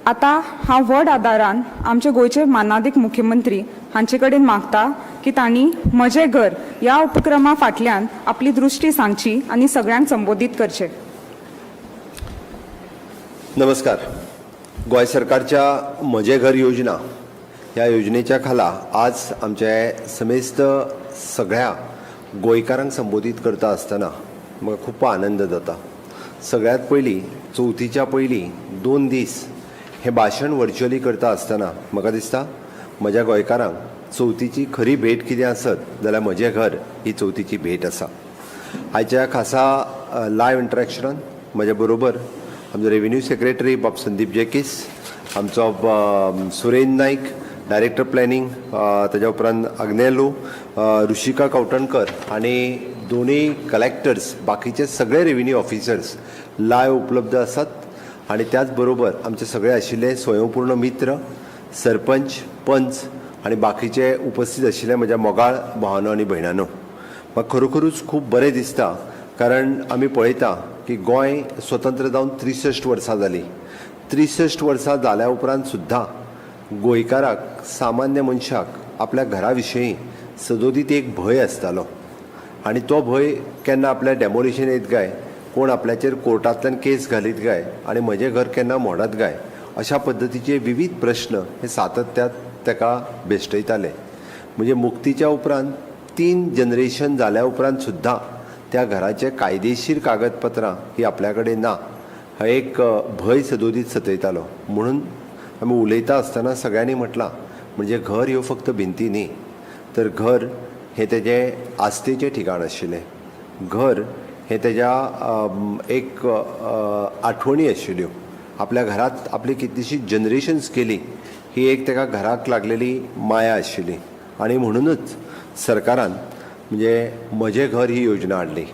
आतां हांव व्हड आदारान आमचे गोंयचे मानादीक मुख्यमंत्री हांचे कडेन मागता की तांणी म्हजें घर ह्या उपक्रमा फाटल्यान आपली दृश्टी सांगची आनी सगळ्यांक संबोधीत करचें. नमस्कार. गोंय सरकारच्या म्हजें घर योजना ह्या योजनेच्या खाला आज आमचे समेस्त सगळ्या गोंयकारांक संबोधीत करता आसतना म्हाका खूब आनंद जाता. सगळ्यात पयलीं चवथीच्या पयलीं 2 दीस हें भाशण वर्च्युअली करता आसतना म्हाका दिसता म्हज्या गोंयकारांक चवथीची खरी भेट कितें आसत जाल्यार म्हजें घर ही चवथीची भेट आसा. आयच्या खासा लायव्ह इंटरॅक्शनान म्हज्या बरोबर आमचो रेव्हेन्यू सेक्रेटरी बाब संदीप जेकीस, आमचो सुरेंद्र नाईक डायरेक्टर प्लॅनिंग, ताज्या उपरांत आग्नेलू, ऋषिका कवटणकर आनी दोनूय कलेक्टर्स, बाकीचे सगळे रेव्हेन्यू ऑफिसर्स लायव्ह उपलब्ध आसात. आनी त्याच बरोबर आमचे सगळे आशिल्ले स्वयंपूर्ण मित्र, सरपंच, पंच आनी बाकीचे उपस्थित आशिल्ले म्हज्या मोगाळ भावांनो आनी भयणांनो, म्हाका खरोखरूच खूब बरें दिसता. कारण आमी पळयता की गोंय स्वतंत्र जावन 63 वर्सां जालीं. 63 वर्सां जाल्या उपरांत सुद्दां गोंयकाराक, सामान्य मनशाक आपल्या घरा विशयी सदोदीत एक भंय आसतालो. आनी तो भंय केन्ना आपल्या डेमोलिशन येत काय, कोण आपल्याचेर कोर्टांतल्यान केस घालीत काय आनी म्हजें घर केन्ना मोडत काय, अशा पद्दतीचे विविध प्रश्न हे सातत्यात ताका भेसटयताले. म्हणजे मुक्तीच्या उपरांत 3 जनरेशन जाल्या उपरांत सुद्दां त्या घराचे कायदेशीर कागदपत्रां ही आपल्या कडेन ना, हा एक भंय सदोदीत सतयतालो. म्हणून आमी उलयता आसतना सगळ्यांनी म्हटलां म्हणजे घर ह्यो फक्त भिंती न्ही, तर घर हें तेजें आस्थेचें ठिकाण आशिल्लें. घर हें तेज्या एक आठवणी आशिल्ल्यो. आपल्या घरांत आपली कितलींशीं जनरेशन्स गेलीं ही एक तेका घराक लागलेली माया आशिल्ली. आनी म्हणूनच सरकारान म्हणजे म्हजें घर ही योजना हाडली.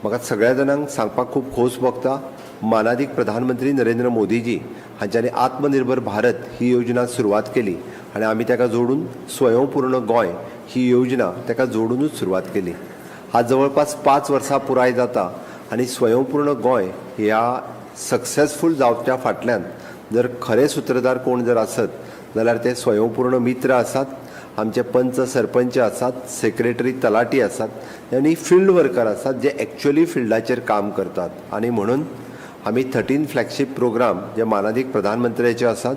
म्हाका सगळ्या जाणांक सांगपाक खूब खोस भोगता, मानादीक प्रधानमंत्री नरेंद्र मोदीजी हांच्यांनी आत्मनिर्भर भारत ही योजना सुरवात केली आनी आमी ताका जोडून स्वयंपूर्ण गोंय ही योजना ताका जोडूनच सुरवात केली. आज जवळपास 5 वर्सां पुराय जाता आनी स्वयंपूर्ण गोंय ह्या सक्सेसफूल जावच्या फाटल्यान जर खरे सूत्रधार कोण जर आसत जाल्यार ते स्वयंपूर्ण मित्र आसात, आमचे पंच सरपंच आसात, सेक्रेटरी तलाटी आसात आनी फिल्ड वर्कर आसात जे एक्चुअली फिल्डाचेर काम करतात. आनी म्हणून आमी 13 फ्लॅगशीप प्रोग्राम जे माननीय प्रधानमंत्र्याचे आसात,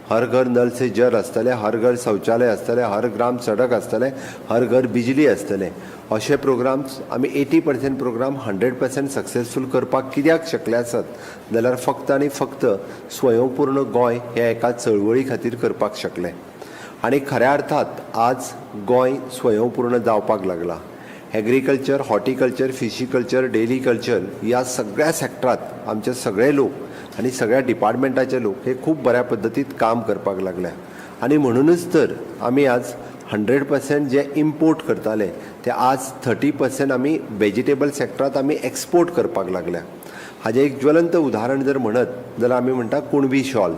हर घर नल से जल आसतले, हर घर शौचालय आसतले, हर ग्राम सडक आसतले, हर घर बिजली आसतले, अशे प्रोग्राम्स आमी 80% प्रोग्राम 100% सक्सेसफूल करपाक कित्याक शकले आसात जाल्यार फक्त आनी फक्त स्वयंपूर्ण गोंय हे एका चळवळी खातीर करपाक शकले. आनी खऱ्या अर्थात आज गोंय स्वयंपूर्ण जावपाक लागला. एग्रीकल्चर, हॉर्टिकल्चर, फिशिकल्चर, डेली कल्चर ह्या सगळ्या सॅक्टरांत आमचे सगळे लोक आनी सगळ्या डिपार्टमेंटाचे लोक हे खूब बऱ्या पद्दतीत काम करपाक लागल्या. आनी म्हणूनच तर आमी आज 100% जे इम्पोर्ट करताले ते आज 30% आमी वेजिटेबल सॅक्टरांत आमी एक्सपोर्ट करपाक लागल्या. हाजें एक ज्वलंत उदाहरण जर म्हणत जाल्यार आमी म्हणटा कुणबी शॉल.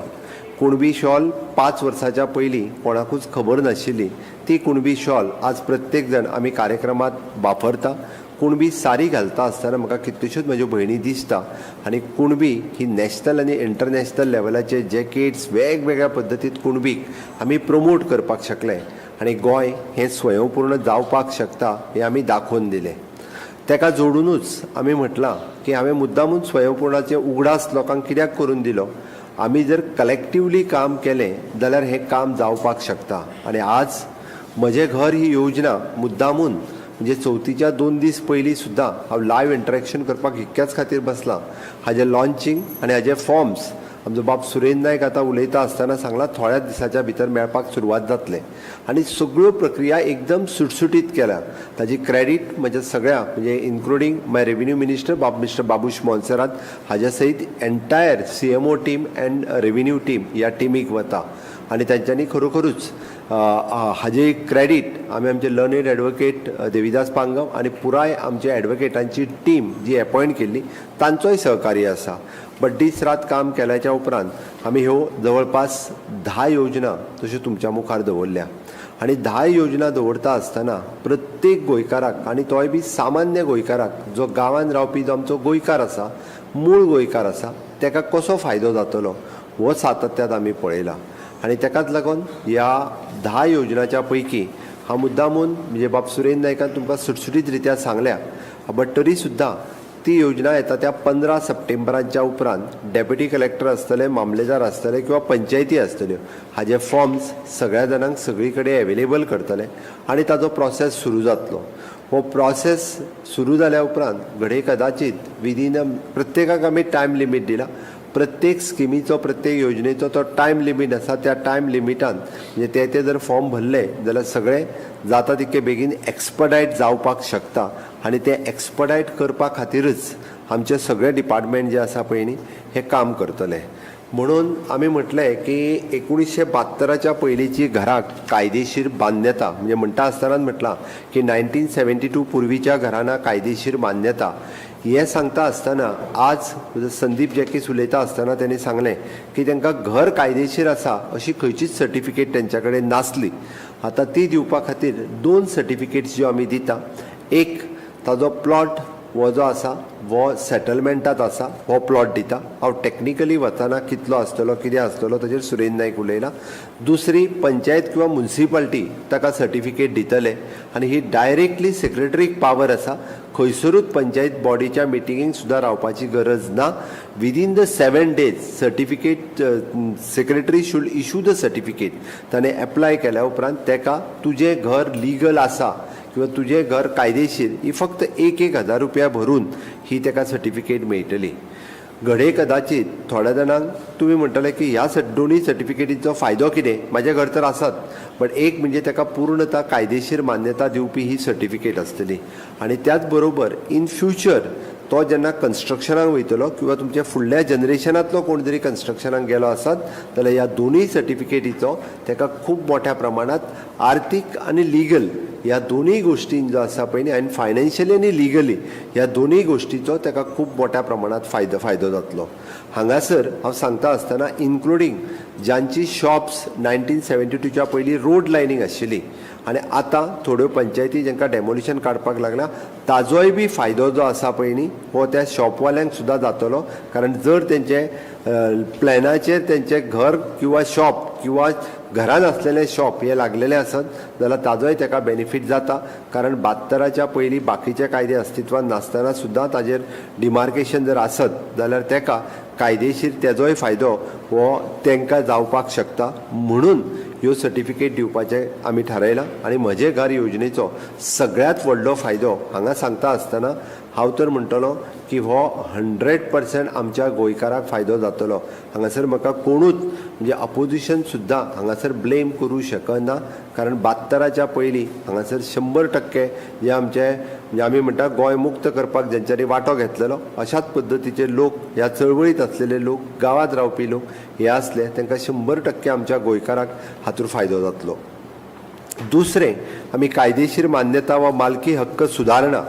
कुणबी शॉल 5 वर्सांच्या पयलीं कोणाकूच खबर नाशिल्ली. ती कुणबी शॉल आज प्रत्येक जण आमी कार्यक्रमात वापरता. कुणबी साडी घालता आसतना म्हाका कितल्योश्योच म्हज्यो भयणी दिसता. आनी कुणबी ही नॅशनल आनी इंटरनॅशनल लेवलाचे जॅकेट्स वेगवेगळ्या पद्दतीत कुणबीक आमी प्रमोट करपाक शकले आनी गोंय हें स्वयंपूर्ण जावपाक शकता हें आमी दाखोवन दिलें. तेका जोडूनच आमी म्हटलां की हांवें मुद्दामून स्वयंपूर्णाचें उगडास लोकांक कित्याक करून दिलो. आमी जर कलेक्टिवली काम केलें जाल्यार हें काम जावपाक शकता. आनी आज म्हजें घर ही योजना मुद्दामून म्हणजे चवथीच्या 2 दीस पयलीं सुद्दां हांव लायव्ह इंटरेक्शन करपाक इतक्याच खातीर बसलां. हाजें लॉन्चिंग आनी हाजे फॉर्म्स आमचो बाब सुरेंद्र नायक आतां उलयता आसतना सांगला थोड्याच दिसाच्या भितर मेळपाक सुरवात जातले. आनी सगळ्यो प्रक्रिया एकदम सुटसुटीत केल्या. ताजी क्रेडीट म्हज्या सगळ्या म्हणजे including my revenue minister mister Babush Monserrate हाज्या सयत entire CMO team and revenue team ह्या टिमीक वता. आनी तांच्यांनी खरोखरूच हाजे क्रेडीट आमी आमचे लर्नेड एडवोकेट देविदास पांगम आनी पुराय आमच्या एडवोकेटांची टीम जी अपॉयंट केल्ली तांचोय सहकार्य आसा. बट दीस रात काम केल्याच्या उपरांत आमी ह्यो जवळपास 10 योजना तश्यो तुमच्या मुखार दवरल्या. आनी 10 योजना दवरता आसतना प्रत्येक गोंयकाराक आनी तोय बी सामान्य गोंयकाराक जो गांवांत रावपी जो आमचो गोंयकार आसा, मूळ गोंयकार आसा, ताका कसो फायदो जातलो हो सातत्यात आमी पळयला. आनी ताकाच लागून ह्या 10 योजनाच्या पैकी हांव मुद्दामून म्हणजे बाब सुरेंद्र नायकान तुमकां सुटसुटीत रित्या सांगल्या. बट तरी सुद्दां ती योजना येता त्या 15 सप्टेंबराच्या उपरांत डेप्युटी कलेक्टर आसतले, मामलेदार आसतले किंवा पंचायती आसतल्यो हाजे फॉर्म्स सगळ्या जाणांक सगळी कडेन अवेलेबल करतले आनी ताजो प्रोसेस सुरू जातलो. हो प्रोसेस सुरू जाल्या उपरांत घडये कदाचित विदीन प्रत्येकाक आमी टायम लिमीट दिला. प्रत्येक स्किमीचो प्रत्येक योजनेचो तो टायम लिमीट आसा. त्या टायम लिमिटान म्हणजे ते जर फॉर्म भरले जाल्यार सगळे जाता तितके बेगीन एक्सपर्टायट जावपाक शकता. आनी ते एक्सपर्टायट करपा खातीरच आमचे सगळे डिपार्टमेंट जे आसा पळय न्ही हे काम करतले. म्हणून आमी म्हटलें की 1972च्या पयलींची घराक कायदेशीर मान्यता म्हणजे म्हणटा आसतनाच म्हटलां की 1972 पुर्वीच्या घरांना कायदेशीर मान्यता हे सांगता आसतना आज संदीप जॅकीस उलयता आसतना ताणें सांगलें की तांकां घर कायदेशीर आसा अशी खंयचीच सर्टिफिकेट तेंच्या कडेन नासली. आतां ती दिवपा खातीर 2 सर्टिफिकेट्स ज्यो आमी दिता. एक ताजो प्लॉट हो जो आसा हो सेटलमेंटात आसा हो प्लॉट दिता. हांव टॅक्निकली वतना कितलो आसतलो कितें आसतलो ताजेर सुरेंद्र नायक उलयला. दुसरी पंचायत किंवा म्युनिसिपालिटी ताका सर्टिफिकेट दितले आनी ही डायरेक्टली सेक्रेटरीक पावर आसा. खंयसरूच पंचायत बॉडीच्या मिटिंगेक सुद्दां रावपाची गरज ना. Within the 7 days certificate secretary should issue the certificate. ताणें एप्लाय केल्या उपरांत ताका तुजें घर लिगल आसा किंवा तुजें घर कायदेशीर ही फक्त 1,000 रुपया भरून ही ताका सर्टिफिकेट मेळटली. घडये कदाचित थोड्या जाणांक तुमी म्हणटले की ह्या दोनूय सर्टिफिकेटीचो फायदो कितें. म्हाजें घर तर आसात बट एक म्हणजे ताका पूर्णता कायदेशीर मान्यता दिवपी ही सर्टिफिकेट आसतली. आनी त्याच बरोबर इन फ्युचर तो जेन्ना कन्स्ट्रक्शनाक वयतलो किंवा तुमच्या फुडल्या जनरेशनांतलो कोण जरी कन्स्ट्रक्शनाक गेलो आसत जाल्यार ह्या दोनूय सर्टिफिकेटीचो ताका खूब मोठ्या प्रमाणात आर्थीक आनी लिगल ह्या दोनूय गोश्टीं जो आसा पळय न्ही आनी फायनान्शियली आनी लिगली ह्या दोनूय गोश्टींचो ताका खूब मोठ्या प्रमाणात फायदो जातलो. हांगासर हांव सांगता आसतना इन्क्लुडींग ज्यांची शॉप्स 1972च्या पयलीं रोड लायनींग आशिल्ली आनी आतां थोड्यो पंचायती जांकां डेमोलिशन काडपाक लागला ताजोय बी फायदो जो आसा पळय न्ही हो त्या शॉपवाल्यांक सुद्दां जातलो. कारण जर तेंचे प्लॅनाचेर तेंचें घर किंवा शॉप किंवा घरान असलेले शॉप हे लागलेले आसत जाल्यार ताजोय ताका बेनिफीट जाता, कारण 72च्या पयलीं बाकीचे कायदे अस्तित्वात नासतना सुद्दां ताजेर डिमार्केशन जर आसत जाल्यार ताका कायदेशीर तेजोय फायदो हो तांकां जावपाक शकता. म्हणून ह्यो सर्टिफिकेट दिवपाचें आमी थारायलां. आनी म्हजें घर योजनेचो सगळ्यांत व्हडलो फायदो हांगा सांगता आसतना हांव तर म्हणटलो की हो 100% आमच्या गोंयकाराक फायदो जातलो. हांगासर म्हाका कोणूच म्हणजे अपोजिशन सुद्दां हांगासर ब्लेम करूं शकना, कारण 72च्या पयलीं हांगासर 100% जे आमचे म्हणजे आमी म्हणटा गोंय मुक्त करपाक जेंच्यांनी वांटो घेतलेलो अशाच पद्दतीचे लोक, ह्या चळवळीत असलेले लोक, गांवांत रावपी लोक हे आसले तांकां 100% आमच्या गोंयकाराक हातूंत फायदो जातलो. दुसरें, आमी कायदेशीर मान्यता वा मालकी हक्क सुदारणा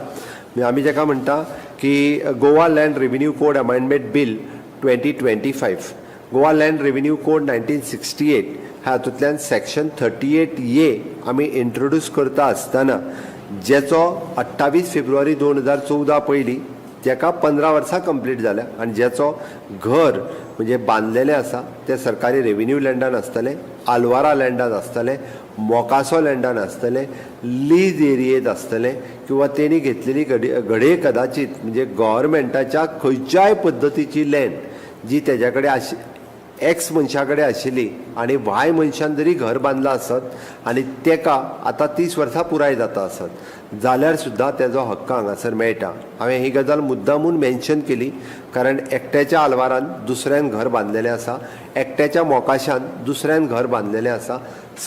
आमी जाका म्हणटा की Goa land revenue code amendment bill 2025, Goa land revenue code 1968 ह्या हातूंतल्यान सेक्शन 38A आमी इंट्रोड्यूस करता आसतना जेचो 28 फेब्रुवारी 2014 पयलीं जेका 15 वर्सां कंप्लीट जाल्या आनी जेचो घर म्हणजे बांदलेलें आसा ते सरकारी रेव्हेन्यू लँडान आसतलें, आलवारा लँडान आसतलें, मोकासो लँडान आसतलें, लीज एरियेत आसतलें किंवा तेणी घेतलेली घडये कदाचित म्हणजे गव्हर्मेंटाच्या खंयच्याय पद्दतीची लँड जी तेज्या कडेन एक्स मनशा कडेन आशिल्ली आनी व्हाय मनशान जरी घर बांदलां आसत आनी तेका आतां 30 वर्सां पुराय जाता आसत जाल्यार सुद्दां तेजो हक्क हांगासर मेळटा. हांवें ही गजाल मुद्दामून मेन्शन केली कारण एकट्याच्या आलवारान दुसऱ्यान घर बांदलेलें आसा, एकट्याच्या मोकाशान दुसऱ्यान घर बांदलेलें आसा.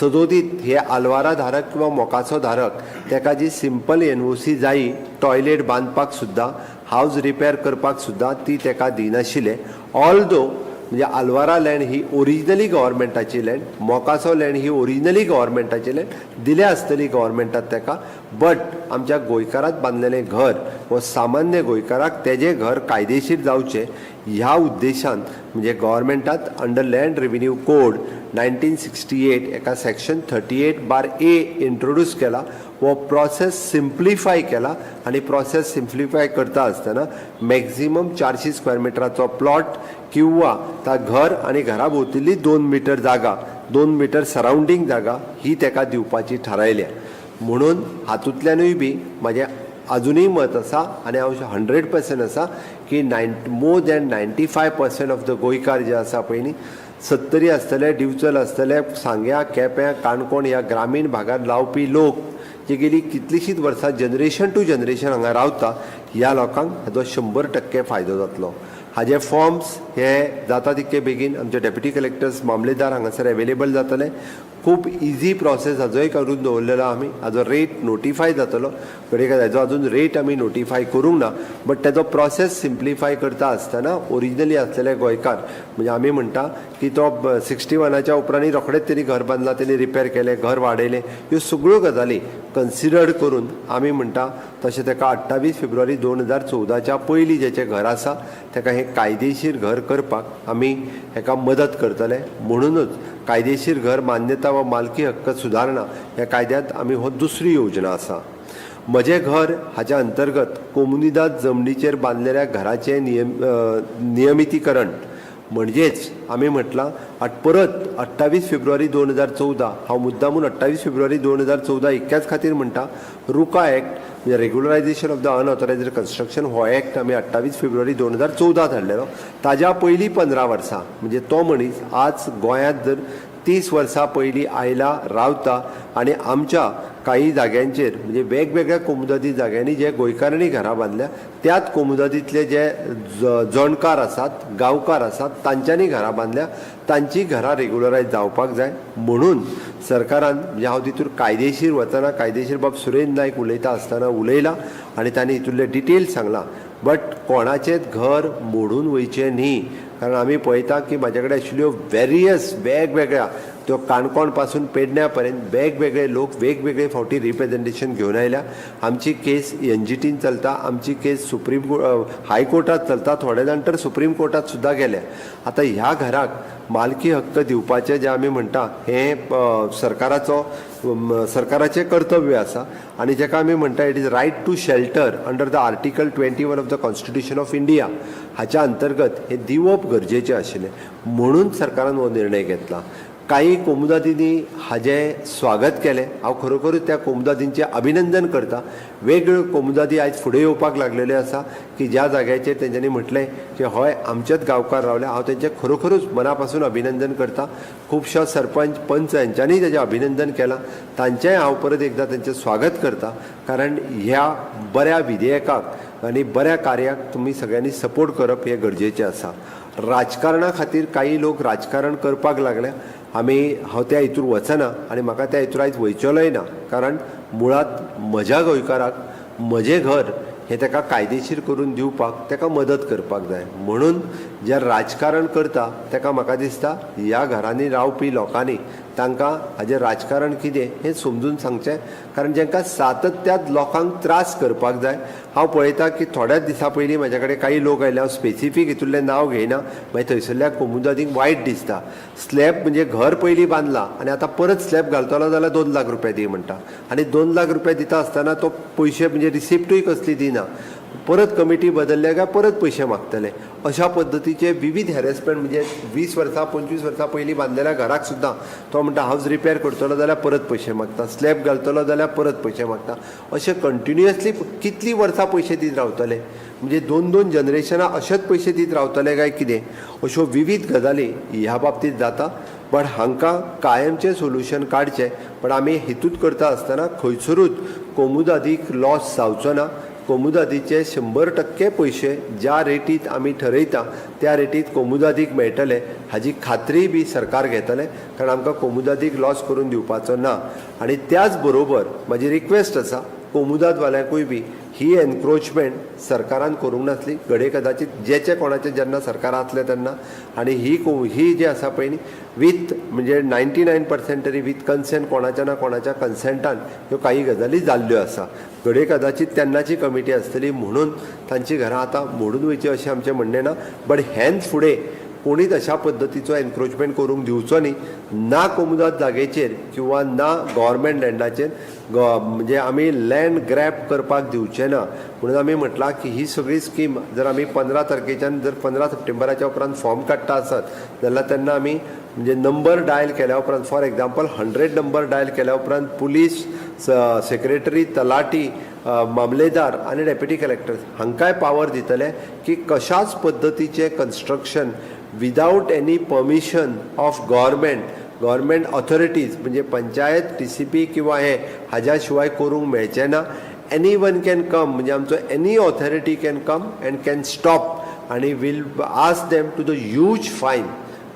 सदोदीत हे आलवारा धारक किंवा मोकाचो धारक तेका जी सिंपल एनओसी जायी टॉयलेट बांदपाक सुद्दां, हावज रिपेर करपाक सुद्दां ती तेका दिनाशिल्ले. ऑल्दो म्हणजे आलवारा लँड ही ओरिजिनली गव्हर्मेंटाची लँड, मोकासो लँड ही ओरिजिनली गव्हर्मेंटाची लँड, दिले आसतली गव्हर्मेंटात तेका, बट आमच्या गोंयकारात बांदलेलें घर वो सामान्य गोंयकाराक तेजें घर कायदेशीर जावचें ह्या उद्देशान म्हणजे गव्हर्मेंटात अंडर लँड रेव्हेन्यू कोड 1968 एका सेक्शन 38(a) इंट्रोड्यूस केला. वो प्रोसेस सिम्प्लिफाय केला आनी प्रोसेस सिम्प्लिफाय करता आसतना मॅक्झिमम 400 स्क्वेअर मिटराचो प्लॉट किंवा ता घर आनी घरा भोंवतली 2 मीटर जागा, 2 मीटर सरावंडींग जागा ही तेका दिवपाची थारायल्या. म्हणून हातूंतल्यानूय बी म्हाजें अजूनही मत आसा आनी हांव 100% आसा की मोर दॅन 95% ऑफ द गोंयकार जे आसा पळय न्ही, सत्तरी आसतले, दिवचल आसतले, सांग्या, केप्यां, काणकोण ह्या ग्रामीण भागात रावपी लोक जे गेली कितलीशींच वर्सां जनरेशन टू जनरेशन हांगा रावता, ह्या लोकांक हाजो 100% फायदो जातलो. हाजे फॉर्म्स हे जाता तितके बेगीन आमचे डेप्युटी कलेक्टर्स मामलेदार हांगासर अवेलेबल जातले. खूब इजी प्रोसेस हाजोय करून दवरलेलो आमी. हाजो रेट नोटिफाय जातलो, घडये हाजो अजून रेट आमी नोटिफाय करूंक ना, बट तेजो प्रोसेस सिम्प्लिफाय करता आसतना ओरिजिनली आसलेले गोंयकार म्हणजे आमी म्हणटा की तो 61च्या उपरांत रोखडेच तेणी घर बांदलां, तेणी रिपेर केलें, घर वाडयलें, ह्यो सगळ्यो गजाली कन्सिडर्ड करून आमी म्हणटा तशें तेका 28 फेब्रुवारी 2014च्या पयलीं जेचें घर आसा तेका हें कायदेशीर घर करपाक आमी हेका मदत करतले. म्हणूनच कायदेशीर घर मान्यता वा मालकी हक्क सुदारणा ह्या कायद्यांत आमी हो दुसरी योजना आसा. म्हजें घर हाच्या अंतर्गत कोमुनिदाद जमनीचेर बांदलेल्या घराचें नियमितीकरण म्हणजेच आमी म्हटलां परत 28 फेब्रुवारी 2014 हांव मुद्दामून 28 फेब्रुवारी 2014 इतक्याच खातीर म्हणटा, रुका एक्ट म्हणजे regularisation of the unauthorised construction हो एक्ट आमी 28 फेब्रुवारी 2014 धाडलेलो. ताज्या पयलीं 15 वर्सां म्हणजे तो मनीस आज गोंयांत जर 30 वर्सां पयलीं आयला, रावता आनी आमच्या काही जाग्यांचेर म्हणजे वेगवेगळ्या कोमुदादी जाग्यांनी जे गोंयकारांनी घरां बांदल्या त्याच कोमुदादीतले जे जणकार आसात, गांवकार आसात, तांच्यांनी घरां बांदल्या, तांची घरां रेग्युलरायज जावपाक जाय. म्हणून सरकारान म्हणजे हांव तितूर कायदेशीर वतना कायदेशीर बाब सुरेंद्र नायक उलयता आसतना उलयला आनी तांणी हितूरले डिटेल सांगलां. बट कोणाचेंच घर मोडून वयचें न्ही, कारण आमी पळयता की म्हाजे कडेन आशिल्ल्यो वेरियस वेगवेगळ्या त्यो काणकोण पासून पेडण्या पर्यंत वेगवेगळे लोक वेगवेगळे फावटी रिप्रेझेंटेशन घेवन आयल्या. आमची केस एनजीटीन चलता, आमची केस हायकोर्टात चलता, थोडे जाण तर सुप्रीम कोर्टात सुद्दां गेले. आतां ह्या घराक मालकी हक्क दिवपाचें जें आमी म्हणटा हें सरकाराचें कर्तव्य आसा आनी जेका आमी म्हणटा it is right to shelter under the article 21 of the constitution of India हाच्या अंतर्गत हें दिवप गरजेचें आशिल्लें. म्हणून सरकारान हो निर्णय घेतला. काही कोमुदादींनी हाजें स्वागत केलें. हांव खरोखरूच त्या कोमुदादींचें अभिनंदन करता. वेगवेगळ्यो कोमुदादी आयज फुडें येवपाक लागलेल्यो आसा की ज्या जाग्याचेर तेंच्यांनी म्हटलें की हय आमचेच गांवकार रावले. हांव तेंचें खरोखरूच मना पासून अभिनंदन करता. खुबश्यो सरपंच पंच हांच्यांनी तेजें अभिनंदन केलां. तांचेंय हांव परत एकदां तेंचें स्वागत करता. कारण ह्या बऱ्या विधेयकाक आनी बऱ्या कार्याक तुमी सगळ्यांनी सपोर्ट करप हें गरजेचें आसा. राजकारणा खातीर काही लोक राजकारण करपाक लागल्या. हांव त्या हितूर वचना आनी म्हाका त्या हितूर आयज वयचलोय ना. कारण मुळात म्हज्या गोंयकाराक म्हजें घर हें ताका कायदेशीर करून दिवपाक ताका मदत करपाक जाय. म्हणून जे राजकारण करता ताका म्हाका दिसता ह्या घरांनी रावपी लोकांनी तांकां हाजें राजकारण कितें हें समजून सांगचें. कारण जांकां सातत्यात लोकांक त्रास करपाक जाय. हांव पळयता की थोड्याच दिसा पयलीं म्हाजे कडेन काही लोक आयले. हांव स्पेसिफीक हितूरलें नांव घेयना. मागीर थंयसरल्या कोमुदादींक वायट दिसता. स्लॅब म्हणजे घर पयलीं बांदलां आनी आतां परत स्लॅब घालतलो जाल्यार 2 लाख रुपया दी म्हणटा. आनी 2 लाख रुपया दिता आसतना तो पयशे म्हणजे रिसिप्टूय कसली दिना. परत कमिटी बदलल्या काय परत पयशे मागतले. अशा पद्दतीचे विविध हॅरेसमेंट म्हणजे 20 वर्सां 25 वर्सां पयलीं बांदलेल्या घराक सुद्दां तो म्हणटा हावज रिपेर करतलो जाल्यार परत पयशे मागता. स्लॅब घालतलो जाल्यार परत पयशे मागता. अशें कंटिन्युअसली कितलीं वर्सां पयशे दीत रावतले. म्हणजे 2-2 जनरेशनां अशेच पयशे दीत रावतले काय कितें. अश्यो विविध गजाली ह्या बाबतींत जाता. बट हांकां कायमचें सोल्युशन काडचें. पण आमी हितूच करता आसतना खंयसरूच कोमुदादीक लॉस जावचो ना. कोमुदादीचे 100% पयशे ज्या रेटीत आमी ठरयता त्या रेटीत कोमुदादीक मेळटले हाजी खात्री बी सरकार घेतले. कारण आमकां कोमुदादीक लॉस करून दिवपाचो ना. आनी त्याच बरोबर म्हाजी रिक्वेस्ट आसा कोमुदादवाल्यांकूय बी ही एनक्रोचमेंट सरकारान करूंक नासली. घडये कदाचित जेचे कोणाचे जेन्ना सरकार आसले तेन्ना. आनी ही जी आसा पळय न्ही वीथ म्हणजे 99% तरी वीथ कन्सेंट कोणाच्या ना कोणाच्या कन्सेंटान ह्यो काही गजाली जाल्ल्यो आसा. घडये कदाचित तेन्नाची कमिटी आसतली म्हणून तांची घरां आतां मोडून वयची अशें आमचें म्हणणें ना. बट हेंच फुडें कोणीच अशा पद्दतीचो एनक्रोचमेंट करूंक दिवचो न्ही. ना कोमुदाद जागेचेर किंवा ना गव्हर्मेंट लँडाचेर म्हणजे आमी लँड ग्रॅब करपाक दिवचे ना. म्हणून आमी म्हटलां की ही सगळी स्कीम जर आमी 15 तारखेच्यान जर 15 सप्टेंबराच्या उपरांत फॉर्म काडटा आसत जाल्यार तेन्ना आमी म्हणजे नंबर डायल केल्या उपरांत फॉर एग्जाम्पल 100 नंबर डायल केल्या उपरांत पुलीस सेक्रेटरी तलाटी मामलेदार आनी डेप्युटी कलेक्टर हांकांय पावर दितले की कशाच पद्दतीचें construction without any permission of government authorities म्हणजे पंचायत TCP किंवा हे हाज्या शिवाय करूंक मेळचें ना. एनी वन कॅन कम म्हणजे आमचो any authority can come and can stop आनी will ask them to the huge fine.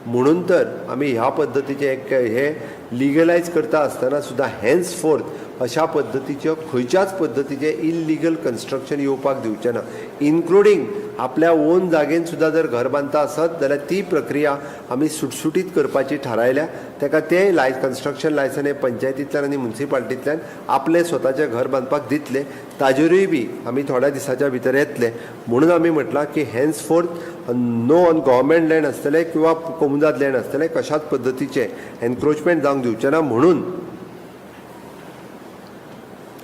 म्हणून तर आमी ह्या पद्दतीचे हे लिगलायज करता आसतना सुद्दां हेन्सफोर्थ अशा पद्दतीच्यो खंयच्याच पद्दतीचे इल्लिगल कन्स्ट्रक्शन येवपाक दिवचें ना. इन्क्लुडींग आपल्या ओन जागेन सुद्दां जर घर बांदता आसत जाल्यार ती प्रक्रिया आमी सुटसुटीत करपाची थारायल्या. ताका तें कन्स्ट्रक्शन लायसन हे पंचायतींतल्यान आनी म्युन्सिपाल्टींतल्यान आपलें स्वताचें घर बांदपाक दितले. ताजेरूय बी आमी थोड्या दिसाच्या भितर येतले. म्हणून आमी म्हटलां की हेन्सफोर्थ नो ऑन गव्हर्मेंट लँड आसतले किंवा कोमुदाद लँड आसतले कशाच पद्दतीचे एनक्रोचमेंट जावंक दिवचें ना. म्हणून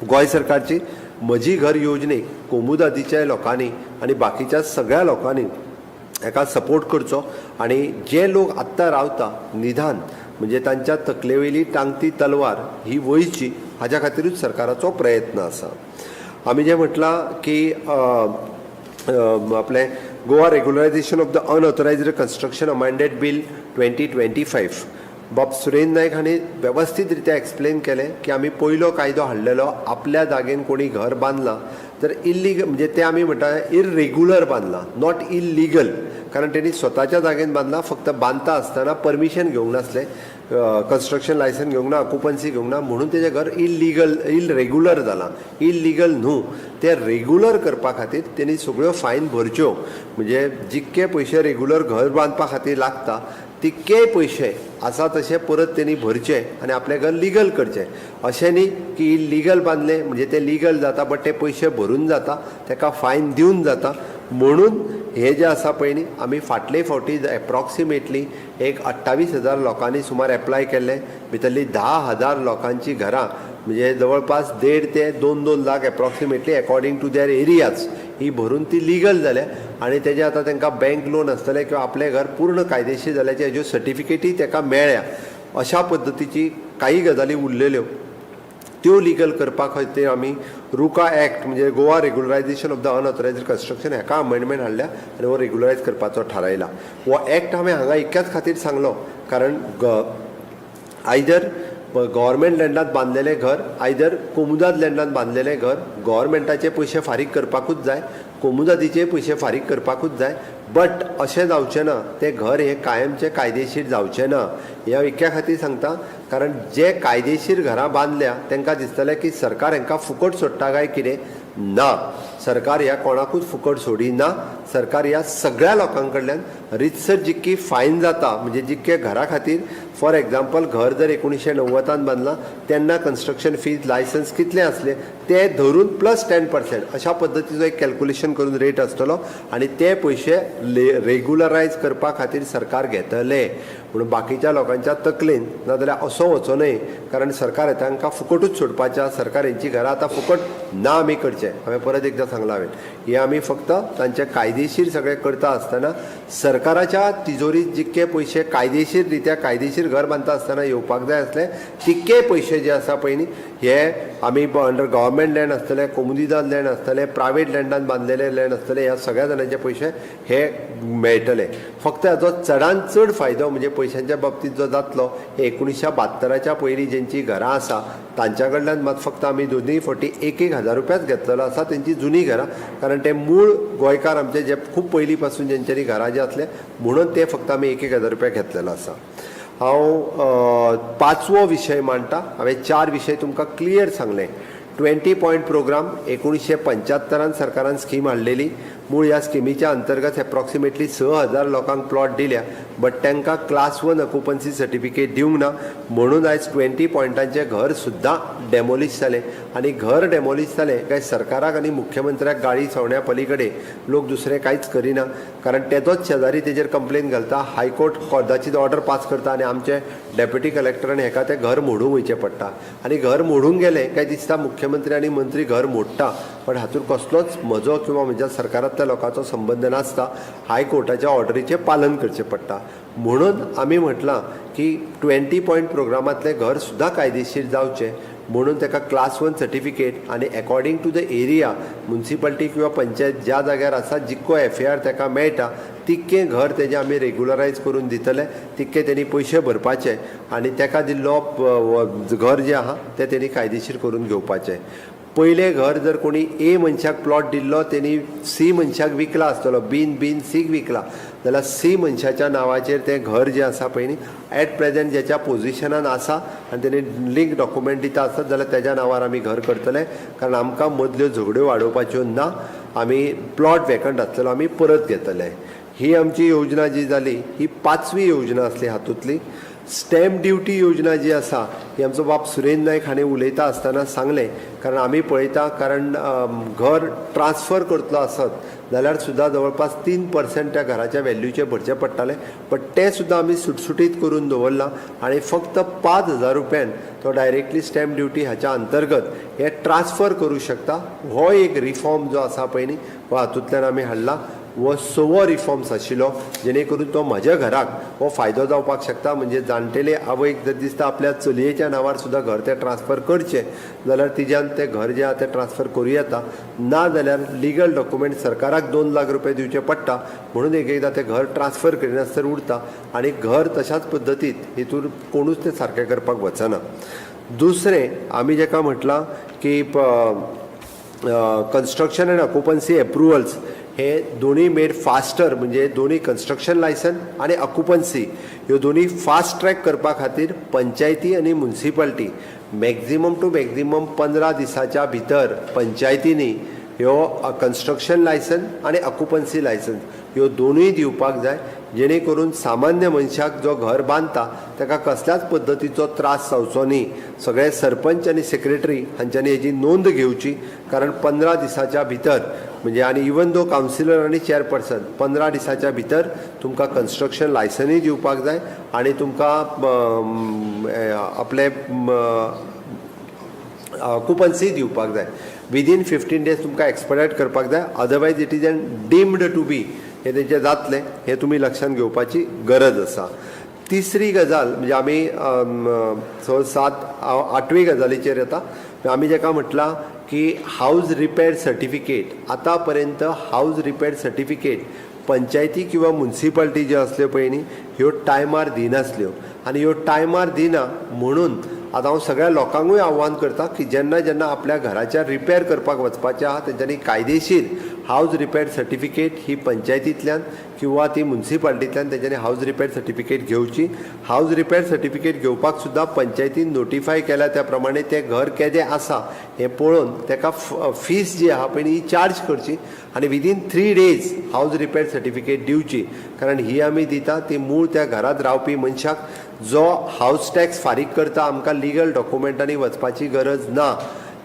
गोंय सरकारची म्हजी घर योजनेक कोमुदादीच्या लोकांनी आनी बाकीच्या सगळ्या लोकांनी हाका सपोर्ट करचो. आनी जे लोक आत्तां रावता निदान म्हणजे तांच्या तकले वयली टांगती तलवार ही वयची हाज्या खातीरूच सरकाराचो प्रयत्न आसा. आमी जें म्हटलां की आपलें Goa regularisation of the unauthorised construction amended bill 2025 बाब सुरेंद्र नायक हांणी वेवस्थीत रित्या एक्सप्लेन केलें की आमी पयलो कायदो हाडलेलो आपल्या जागेन कोणी घर बांदलां तर इल्लीगल म्हणजे ते आमी म्हणटा इरेग्युलर बांदलां नॉट इल्लीगल. कारण तेणी स्वताच्या जागेन बांदलां फक्त बांदता आसतना परमिशन घेवंक नासलें कन्स्ट्रक्शन लायसन घेवंक ना ऑक्युपन्सी घेवंक ना म्हणून तेजें घर इरेग्युलर जालां. इल्लीगल न्हू ते रेग्युलर करपा खातीर तेणी सगळ्यो फायन भरच्यो. म्हणजे जितके पयशे रेग्युलर घर बांदपा खातीर लागता तितकेय पयशे आसा तशे परत तेणी भरचे आनी आपलें घर लिगल करचें. अशें न्ही की इल्लीगल बांदलें म्हणजे तें लिगल जाता बट ते पयशे भरून जाता ताका फायन दिवन जाता. म्हणून हे जे आसा पळय न्ही आमी फाटले फावटी एप्रॉक्सिमेटली एक 28,000 लोकांनी सुमार एप्लाय केल्ले. भितरली 10,000 लोकांची घरां म्हणजे जवळपास 1.5 ते 2 lakh approximately according to their areas ही भरून ती लिगल जाल्या. आनी तेजे आतां तांकां बँक लोन आसतलें किंवा आपलें घर पूर्ण कायदेशीर जाल्याचे हेज्यो सर्टिफिकेटी ताका मेळ्ळ्या. अशा पद्दतीची काही गजाली उरलेल्यो त्यो लिगल करपा खातीर आमी रुका एक्ट म्हणजे Goa regularisation of the unauthorised construction हेका अमेंडमेंट हाडल्या आनी हो रेग्युलरायज करपाचो थारायला. हो एक्ट हांवें हांगा इतक्याच खातीर सांगलो कारण आयदर गव्हर्मेंट लँडांत बांदलेलें घर आयदर कोमुदाद लँडांत बांदलेलें घर गव्हर्मेंटाचे पयशे फारीक करपाकूच जाय कोमुदादीचे पयशे फारीक करपाकूच जाय बट अशें जावचें ना तें घर हें कायमचें कायदेशीर जावचें ना ह्या विक्या खातीर सांगता कारण जे कायदेशीर घरां बांदल्या तांकां दिसतलें की सरकार हांकां फुकट सोडटा काय कितें ना सरकार ह्या कोणाकूच फुकट सोडिना सरकार ह्या सगळ्या लोकां कडल्यान रितसर जितकी फायन जाता म्हणजे जितके घरा खातीर फॉर एग्जाम्पल घर जर 1990 बांदलां तेन्ना कन्स्ट्रक्शन फीज लायसन्स कितले असले ते धरून प्लस 10% अशा पद्दतीचो एक कॅल्क्युलेशन करून रेट आसतलो आनी ते पयशे रेग्युलरायज करपा खातीर सरकार घेतले म्हणून बाकीच्या लोकांच्या तकलेन नाजाल्यार असो वचो न्हय कारण सरकार येता तांकां फुकटूच सोडपाच्या सरकार हेंची घरां आतां फुकट ना आमी करचें हांवें परत एकदां सांगलां हांवें हे आमी फक्त तांचे कायदेशीर सगळें करता आसतना सरकाराच्या तिजोरीत जितके पयशे कायदेशीर रित्या कायदेशीर घर बांदता आसतना येवपाक जाय आसले तितके पयशे जे आसा पळय न्ही हे आमी अंडर गव्हर्मेंट लँड आसतले कोमुनिदाद लँड आसतले प्रायवेट लँडांत बांदलेले लँड आसतले ह्या सगळ्या जाणांचे पयशे हे मेळटले फक्त हाचो चडांत चड फायदो म्हणजे पयशांच्या बाबतींत जो जातलो हे 1972च्या पयलीं जेंची घरां आसा तांच्या कडल्यान मात फक्त आमी दोनूय फावटी 1,000 रुपयाच घेतलेलो आसा तेंची जुनी घरां कारण ते मूळ गोंयकार आमचे जे खूब पयलीं पासून जेंच्यांनी घरां जे आसले म्हणून ते फक्त आमी 1,000 रुपया घेतलेलो आसा. हांव 5वो विशय मांडटा हांवें 4 विशय तुमकां क्लियर सांगले 20 पॉयंट प्रोग्राम 1975 सरकारान स्कीम हाडलेली मूळ ह्या स्किमीच्या अंतर्गत एप्रॉक्सिमेटली 6,000 लोकांक प्लॉट दिल्या बट तांकां क्लास 1 ऑक्युपन्सी सर्टिफिकेट दिवंक ना म्हणून आयज 20 पॉयंटांचें घर सुद्दां डेमोलिश जालें आनी घर डेमोलिश जालें काय सरकाराक आनी मुख्यमंत्र्याक गाळी सवण्या पलीकडे लोक दुसरें कांयच करिना कारण तेजोच शेजारी तेजेर कंप्लेन घालता हायकोर्ट कोर्टाची ऑर्डर पास करता आनी आमचे डेप्युटी कलेक्टरान हेका तें घर मोडूंक वयचें पडटा आनी घर मोडूंक गेलें काय दिसता मुख्यमंत्री आनी मंत्री घर मोडटा पण हातूंत कसलोच म्हजो किंवा म्हज्या सरकारांतल्या लोकांचो संबंद नासता हायकोर्टाच्या ऑर्डरीचें पालन करचें पडटा म्हणून आमी म्हटलां की 20 पॉयंट प्रोग्रामांतलें घर सुद्दां कायदेशीर जावचें म्हणून ताका क्लास 1 सर्टिफिकेट आनी according to the area municipality किंवा पंचायत ज्या जाग्यार आसा जितको FAR ताका मेळटा तितकें घर तेजें आमी रेग्युलरायज करून दितले तितके तेणी पयशे भरपाचे आनी ताका दिल्लो घर जें आहा तें तेणी कायदेशीर करून घेवपाचें. पयलें घर जर कोणी A मनशाक प्लॉट दिल्लो तेणी C मनशाक विकला आसतलो बीन सीक विकला जाल्यार C मनशाच्या नांवाचेर तें घर जें आसा पळय न्ही एट प्रेजेंट जेच्या पोजिशनान आसा आनी तेणी लिंक डॉक्युमेंट दिता आसत जाल्यार तेज्या नांवार आमी घर करतले कारण आमकां मदल्यो झगड्यो वाडोवपाच्यो ना आमी प्लॉट वेकंट आसलेलो आमी परत घेतले. ही आमची योजना जी जाली ही 5वी योजना आसली हातूंतली. स्टॅम्प ड्युटी योजना जी आसा ही आमचो बाब सुरेंद्र नायक हाणें उलयता आसतना सांगलें कारण आमी पळयता कारण घर ट्रान्सफर करतलो आसत जाल्यार सुद्दां जवळपास 3% त्या घराच्या व्हॅल्यूचे भरचे पडटाले बट ते सुद्दां आमी सुटसुटीत करून दवरलां आनी फक्त 5,000 रुपयान तो डायरेक्टली स्टॅम्प ड्युटी हाच्या अंतर्गत हे ट्रान्सफर करूं शकता. हो एक रिफॉर्म जो आसा पळय न्ही हो हातूंतल्यान आमी हाडला वो 6वो रिफॉर्म्स आशिल्लो जेणे करून तो म्हज्या घराक हो फायदो जावपाक शकता म्हणजे जाणटेले आवयक जर दिसता आपल्या चलयेच्या नांवार सुद्दां घर तें ट्रान्सफर करचें जाल्यार तिज्यान तें घर जें आहा तें ट्रान्सफर करूं येता ना जाल्यार लिगल डॉक्युमेंट सरकाराक 2 लाख रुपया दिवचे पडटा म्हणून एकदां तें घर ट्रान्सफर करिनासतना उरता आनी घर तशाच पद्दतीत हितून कोणूच तें सारकें करपाक वचना. दुसरें आमी जेका म्हटलां की कन्स्ट्रक्शन एंड ऑक्युपन्सी एप्रुवल्स हे दोन्ही मेड फास्टर म्हणजे दोन्ही कन्स्ट्रक्शन लायसन आणि ऑक्युपन्सी ह्यो दोन्ही फास्ट ट्रॅक करपा खातीर पंचायती आणि म्युन्सिपालिटी मॅक्झिमम टू मॅक्झिमम 15 दिसाच्या भितर पंचायतींनी ह्यो कन्स्ट्रक्शन लायसन आणि ऑक्युपन्सी लायसन ह्यो दोनूय दिवपाक जाय जेणे करून सामान्य मनशाक जो घर बांदता ताका कसल्याच पद्दतीचो त्रास जावचो न्ही. सगळे सरपंच आनी सेक्रेटरी हांच्यांनी हेजी नोंद घेवची कारण 15 दिसाच्या भितर म्हणजे आनी इवन दो कावन्सिलर आनी चेअरपर्सन 15 दिसाच्या भितर तुमकां कन्स्ट्रक्शन लायसनूय दिवपाक जाय आनी तुमकां आपले ऑक्युपन्सी दिवपाक जाय. विदीन 15 डेज तुमकां एक्सपडायट करपाक जाय otherwise it is an deemed to be हे तेंचें जातलें हे तुमी लक्षांत घेवपाची गरज आसा. तिसरी गजाल म्हणजे आमी स सात आठवी गजालीचेर येता. आमी जेका म्हटलां की हाऊस रिपेर सर्टिफिकेट. आतां पर्यंत हाऊस रिपेर सर्टिफिकेट पंचायती किंवा म्युन्सिपाल्टी ज्यो असल्यो पळय न्ही ह्यो टायमार दिनासल्यो आनी ह्यो टायमार दिना म्हणून आतां हांव सगळ्या लोकांकूय आव्हान करता की जेन्ना जेन्ना आपल्या घराच्या रिपेर करपाक वचपाचें आहा तेंच्यांनी कायदेशीर हाऊस रिपेर सर्टिफिकेट ही पंचायतींतल्यान किंवा ती म्युन्सिपाल्टींतल्यान तेंच्यांनी हाऊस रिपेर सर्टिफिकेट घेवची. हाऊस रिपेर सर्टिफिकेट घेवपाक सुद्दां पंचायतीन नोटिफाय केल्या त्या प्रमाणे तें घर केदें आसा हें पळोवन तेका फीस जी आहा पळय ही चार्ज करची आनी within 3 days house repair certificate दिवची. कारण ही आमी दिता ती मूळ त्या घरांत रावपी मनशाक जो हाऊस टॅक्स फारीक करता आमकां लिगल डॉक्युमेंटांनी वचपाची गरज ना.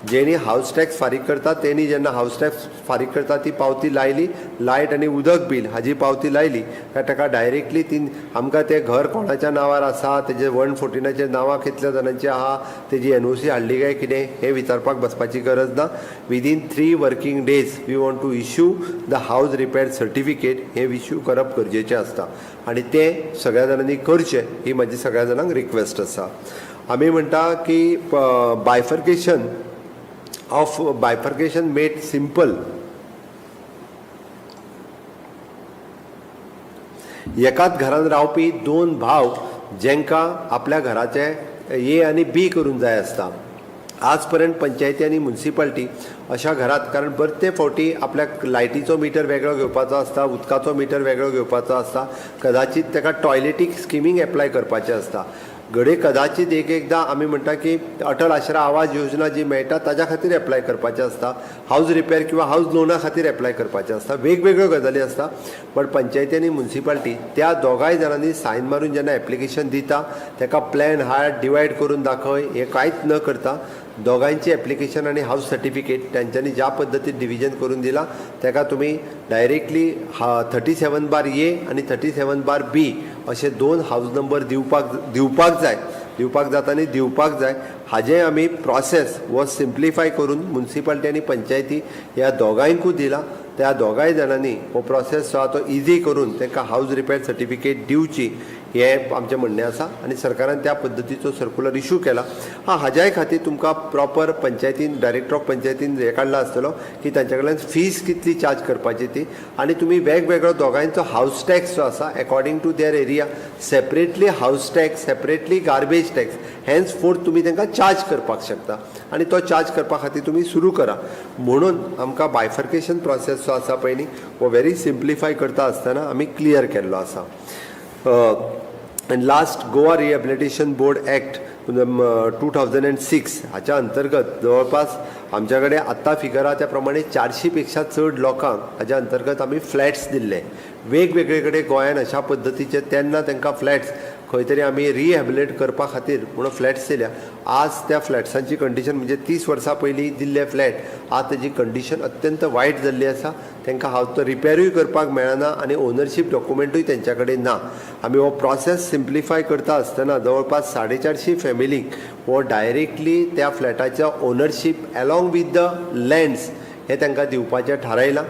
जेणी हाऊस टॅक्स फारीक करता तेणी जेन्ना हाऊस टॅक्स फारीक करता ती पावती लायली, लायट आनी उदक बील हाजी पावती लायली काय ताका डायरेक्टली ती आमकां तें घर कोणाच्या नांवार आसा, तेजे 114 नांवां कितल्या जाणांची आहा, तेजी NOC हाडली काय कितें हें विचारपाक बसपाची गरज ना. Within 3 working days we want to issue the house repair certificate हें इश्यू करप गरजेचें आसता आनी तें सगळ्या जाणांनी करचें ही म्हाजी सगळ्या जाणांक रिक्वेस्ट आसा. आमी म्हणटा की बायफर्केशन मेड सिंपल. एकाच घरांत रावपी 2 भाव जेंकां आपल्या घराचे A आनी B करून जाय आसता. आज पर्यंत पंचायती आनी म्युन्सिपाल्टी अशा घरात कारण बरते फावटी आपल्याक लायटीचो मिटर वेगळो घेवपाचो आसता, उदकाचो मिटर वेगळो घेवपाचो आसता, कदाचित ताका टॉयलेटीक स्किमींग एप्लाय करपाचें आसता. घडये कदाचित एकदां आमी म्हणटा की अटल आश्रा आवाज योजना जी मेळटा ताच्या खातीर एप्लाय करपाचें आसता, हाऊस रिपेर किंवा हाऊस लोना खातीर एप्लाय करपाचें आसता, वेगवेगळ्यो गजाली आसता. बट पंचायती आनी म्युन्सिपाल्टी त्या दोगांय जाणांनी सायन मारून जेन्ना एप्लिकेशन दिता तेका प्लॅन हाड, डिवायड करून दाखय हें कांयच न करता दोगांयची एप्लिकेशन आनी हाऊस सर्टिफिकेट तेंच्यांनी ज्या पद्दतीन डिविजन करून दिला तेका तुमी डायरेक्टली 37/A आनी 37/B अशे 2 हाऊस नंबर दिवपाक जाता आनी दिवपाक जाय. हाजें आमी प्रोसेस हो सिम्प्लिफाय करून म्युन्सिपाल्टी आनी पंचायती ह्या दोगांयकूय दिला. त्या दोगांय जाणांनी हो प्रोसेस जो आहा तो इजी करून तांकां हाऊस रिपेर सर्टिफिकेट दिवची हें आमचें म्हणणें आसा आनी सरकारान त्या पद्दतीचो सर्क्युलर इश्यू केला. हाज्याय खातीर तुमकां प्रॉपर पंचायतीन डायरेक्टर ऑफ पंचायतीन हें काडला आसतलो की तांचे कडल्यान फीस कितली चार्ज करपाची ती आनी तुमी वेगवेगळो दोगांयचो हाऊस टॅक्स जो आसा according to their area separately house tax, separately garbage tax henceforth तुमी तांकां चार्ज करपाक शकता आनी तो चार्ज करपा खातीर तुमी सुरू करा. म्हणून आमकां बायफर्केशन प्रोसेस जो आसा पळय न्ही हो व्हेरी सिम्प्लिफाय करता आसतना आमी क्लियर केल्लो आसा. Last Goa rehabilitation board act 2006 हाच्या अंतर्गत जवळपास आमच्या कडेन आत्ता फिगरा त्या प्रमाणे 400 पेक्षा चड लोकांक हाच्या अंतर्गत आमी फ्लॅट्स दिल्ले. वेगवेगळे कडेन गोंयान अशा पद्दतीचे तेन्ना तांकां फ्लॅट्स खंय तरी आमी रिहॅबिलेट करपा खातीर म्हणून फ्लॅट्स दिल्या. आज त्या फ्लॅट्सांची कंडिशन म्हणजे 30 वर्सां पयलीं दिल्ले फ्लॅट आज तेजी कंडिशन अत्यंत वायट जाल्ली आसा. तांकां हावज तो रिपेरूय करपाक मेळना आनी ओनरशीप डॉक्युमेंटूय तेंच्या कडेन ना. आमी हो प्रोसेस सिम्प्लिफाय करता आसतना जवळपास 450 फॅमिलींक हो डायरेक्टली त्या फ्लॅटाच्या ownership along with the lands हे तांकां दिवपाचें थारायलां.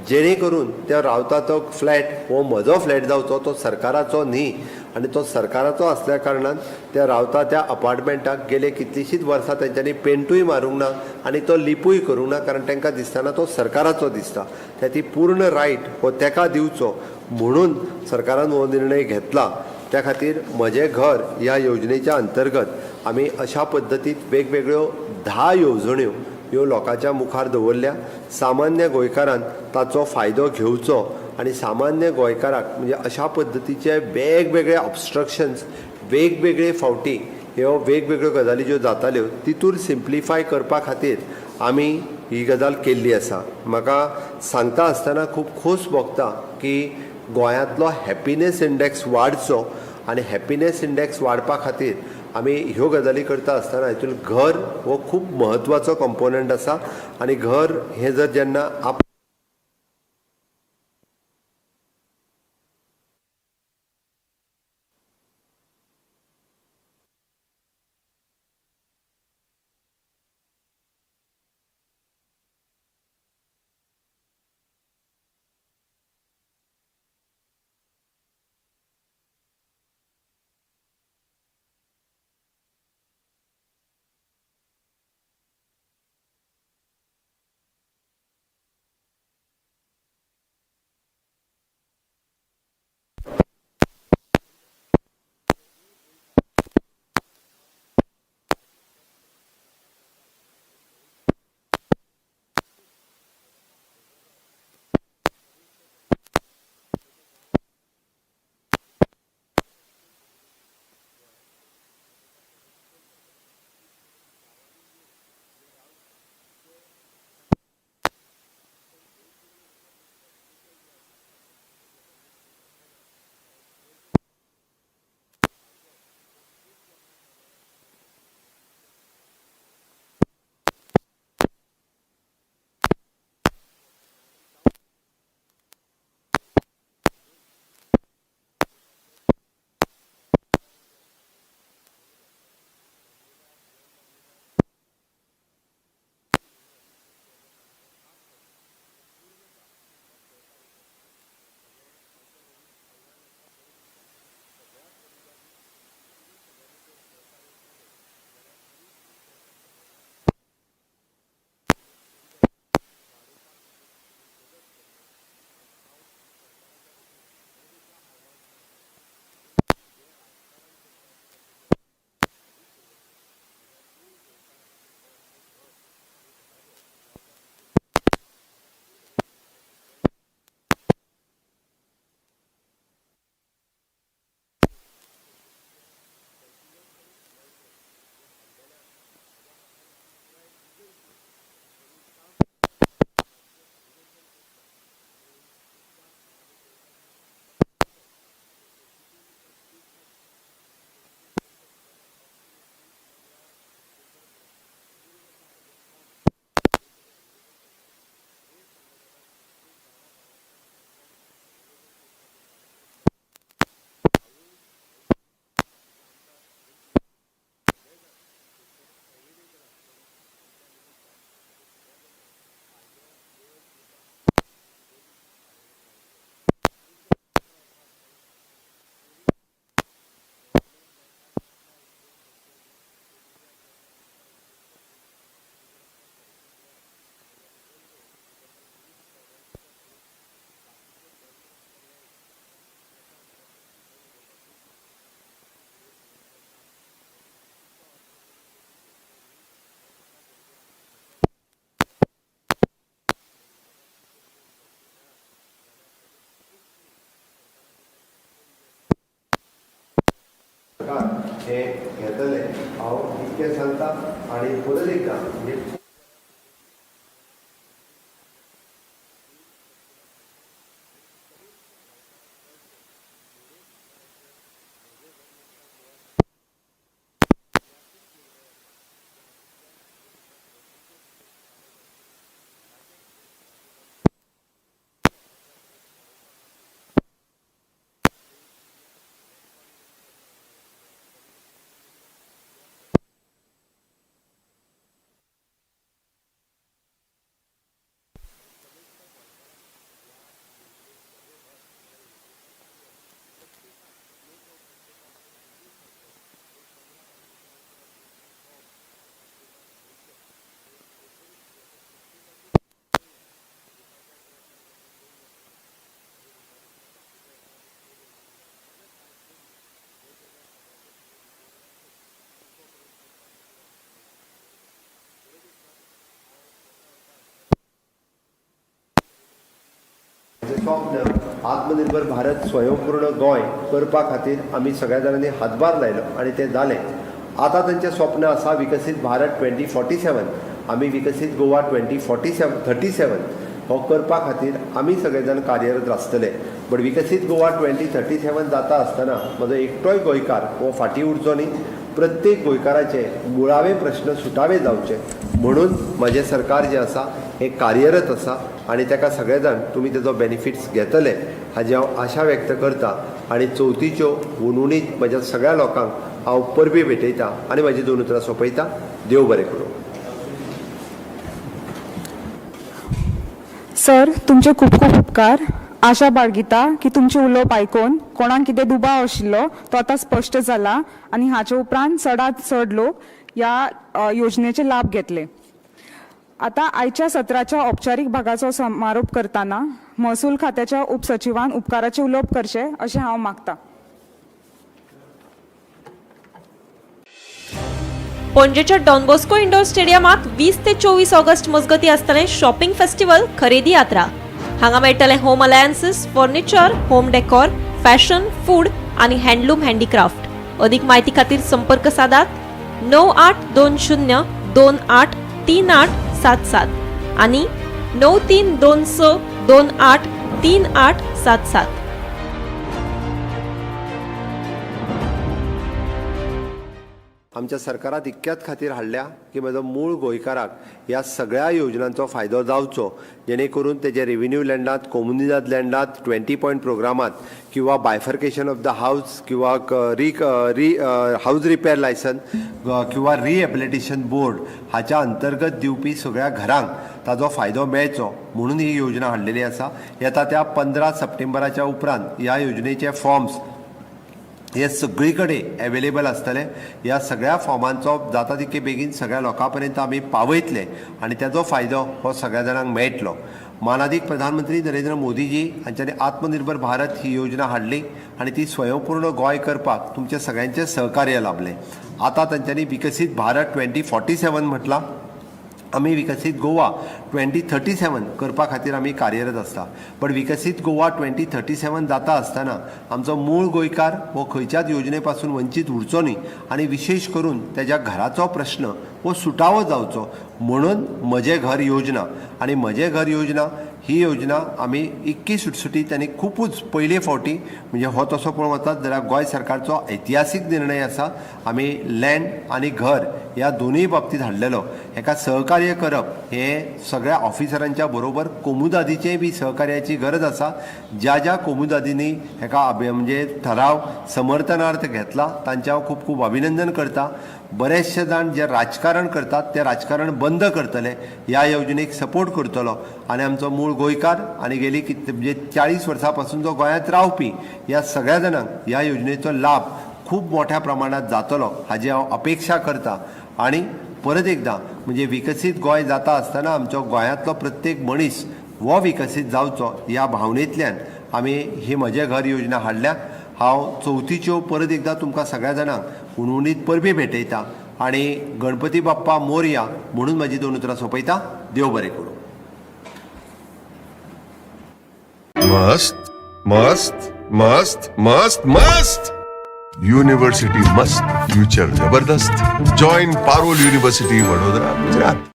जेणे करून ते रावता तो फ्लॅट हो म्हजो फ्लॅट जावचो, तो सरकाराचो न्ही आनी तो सरकाराचो आसल्या कारणान ते रावता त्या अपार्टमेंटाक गेले कितलींशींच वर्सां तेंच्यांनी पेंटूय मारूंक ना आनी तो लिपूय करूंक ना कारण तांकां दिसतना तो सरकाराचो दिसता. ती पूर्ण रायट हो ताका दिवचो म्हणून सरकारान हो निर्णय घेतला. त्या खातीर म्हजें घर ह्या योजनेच्या अंतर्गत आमी अशा पद्दतीत वेगवेगळ्यो 10 येवजण्यो ह्यो लोकांच्या मुखार दवरल्या. सामान्य गोंयकारान ताचो फायदो घेवचो आनी सामान्य गोंयकाराक म्हणजे अशा पद्दतीचे वेगवेगळे ऑब्स्ट्रक्शन्स वेगवेगळे फावटी ह्यो वेगवेगळ्यो गजाली ज्यो जाताल्यो तितूर सिम्प्लिफाय करपा खातीर आमी ही गजाल केल्ली आसा. म्हाका सांगता आसतना खूब खोस भोगता की गोंयांतलो हॅपिनेस इंडेक्स वाडचो आनी हॅपिनेस इंडेक्स वाडपा खातीर आमी ह्यो गजाली करता आसतना हितून घर हो खूब म्हत्वाचो कंपोनंट आसा आनी घर हें जर जेन्ना हे घेतले हांव इतकें सांगता आनी परत एकदां म्हणजे स्वप्न आत्मनिर्भर भारत स्वयंपूर्ण गोंय करपा खातीर आमी सगळ्या जाणांनी हातभार लायलो आनी तें जालें. आतां तांचें स्वप्न आसा विकसीत भारत 2047. आमी विकसीत गोवा 2037 हो करपा खातीर आमी सगळे जाण कार्यरत आसतले. बट विकसीत गोवा 2037 जाता आसतना म्हजो एकटोय गोंयकार हो फाटीं उरचो न्ही. प्रत्येक गोंयकाराचे मुळावे प्रश्न सुटावे जावचे म्हणून म्हजें सरकार जें आसा हें कार्यरत आसा आनी ताका सगळे जाण तुमी तेजो बेनिफिट्स घेतले हाजी हांव आशा व्यक्त करतां. आनी चवथीच्यो उणीत म्हज्या सगळ्या लोकांक हांव परबी भेटयतां आनी म्हाजी 2 उतरां सोंपयतां. देव बरें करूं. सर, तुमचे खूब खूब उपकार. आशा बाळगिता की तुमचे उलोवप आयकून कोणाक कितें दुबाव आशिल्लो तो आतां स्पश्ट जाला आनी हाचे उपरांत चडांत चड लोक ह्या योजनेचे लाभ घेतले. आता आयच्या सत्राच्या औपचारीक भागाचो समारोप करतना महसूल खात्याच्या उपसचिवान उपकाराचे उलोवप करचे अशें हांव मागतां. पणजेच्या डॉन बॉस्को इंडोर स्टेडियमात 20 ते 24 ऑगस्ट मजगती आसतलें शॉपिंग फेस्टिवल खरेदी यात्रा. हांगा मेळटले home alliances, furniture, home decor, fashion, food आनी हँडलूम हँडीक्राफ्ट. अदीक म्हायती खातीर संपर्क सादात 9820 28 3877 आनी 9326 28 3877. आमच्या सरकारात इतक्याच खातीर हाडल्या की म्हजो मूळ गोंयकाराक ह्या सगळ्या योजनांचो फायदो जावचो जेणे करून तेजे रेव्हेन्यू लँडांत, कोमुनिदाद लँडांत, 20 पॉयंट प्रोग्रामात किंवा बायफर्केशन ऑफ द हावस किंवा हावस रिपेर लायसन किंवा रिएबिलिटेशन बोर्ड हाच्या अंतर्गत दिवपी सगळ्या घरांक ताजो फायदो मेळचो म्हणून ही योजना हाडलेली आसा. येता त्या 15 सप्टेंबराच्या उपरांत ह्या योजनेचे फॉर्म्स हे सगळी कडेन अवेलेबल आसतले. ह्या सगळ्या फॉर्मांचो जाता तितके बेगीन सगळ्या लोकां पर्यंत आमी पावयतले आनी तेजो फायदो हो सगळ्या जाणांक मेळटलो. मानादीक प्रधानमंत्री नरेंद्र मोदीजी हांच्यानी आत्मनिर्भर भारत ही योजना हाडली आनी ती स्वयंपूर्ण गोंय करपाक तुमचे सगळ्यांचे सहकार्य लाभलें. आतां तांच्यांनी विकसीत भारत 2047 म्हटलां. आमी विकसीत गोवा 2037 करपा खातीर आमी कार्यरत आसता. पण विकसीत गोवा 2037 जाता आसतना आमचो मूळ गोंयकार हो खंयच्याच योजने पासून वंचीत उरचो न्ही आनी विशेश करून तेज्या घराचो प्रश्न हो सुटावो जावचो म्हणून म्हजें घर योजना आनी म्हजें घर योजना ही योजना आमी इतकी सुटसुटीत आनी खुबूच पयले फावटी म्हणजे हो तसो पळोवंक वतात जाल्यार गोंय सरकारचो ऐतिहासीक निर्णय आसा. आमी लँड आनी घर ह्या दोनूय बाबतींत हाडलेलो. हेका सहकार्य करप हे सगळ्या ऑफिसरांच्या बरोबर कोमुदादीचेय बी सहकार्याची गरज आसा. ज्या ज्या कोमुदादींनी हेका म्हणजे ठराव समर्थनार्थ घेतला तांचे हांव खूब खूब अभिनंदन करता. बरेचशे जाण जे राजकारण करतात ते राजकारण बंद करतले, ह्या योजनेक सपोर्ट करतलो आनी आमचो मूळ गोंयकार आनी गेली म्हणजे 40 वर्सां पासून जो गोंयांत रावपी ह्या सगळ्या जाणांक ह्या योजनेचो लाभ खूब मोठ्या प्रमाणात जातलो हाजी हांव अपेक्षा करता. आनी परत एकदां म्हणजे विकसीत गोंय जाता आसतना आमच्या गोंयांतलो प्रत्येक मनीस हो विकसीत जावचो ह्या भावनेंतल्यान आमी ही म्हजें घर योजना हाडल्या. हांव चवथीच्यो परत एकदां तुमकां सगळ्या जाणांक उणउणीत परबी भेटयता आनी गणपती बाप्पा मोरया म्हणून म्हजी 2 उतरां सोंपयता. देव बरें करूं. मस्त मस्त मस्त मस्त मस्त यूनिवर्सिटी मस्त, फ्यूचर जबरदस्त. Join Parul university Vadodara, Gujarat.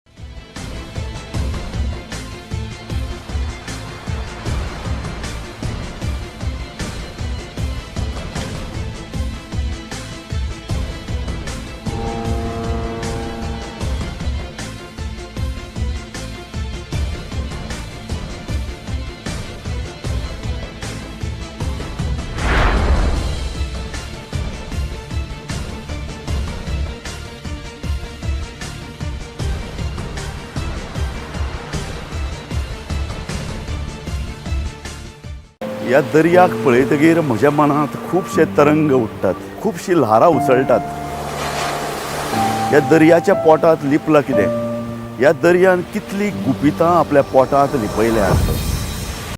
ह्या दर्याक पळयतकीर म्हज्या मनांत खुबशे तरंग उठटात, खुबशीं ल्हारां उसळटात. ह्या दर्याच्या पोटांत लिपलां कितें? ह्या दर्यान कितलीं गुपितां आपल्या पोटांत लिपयल्यात.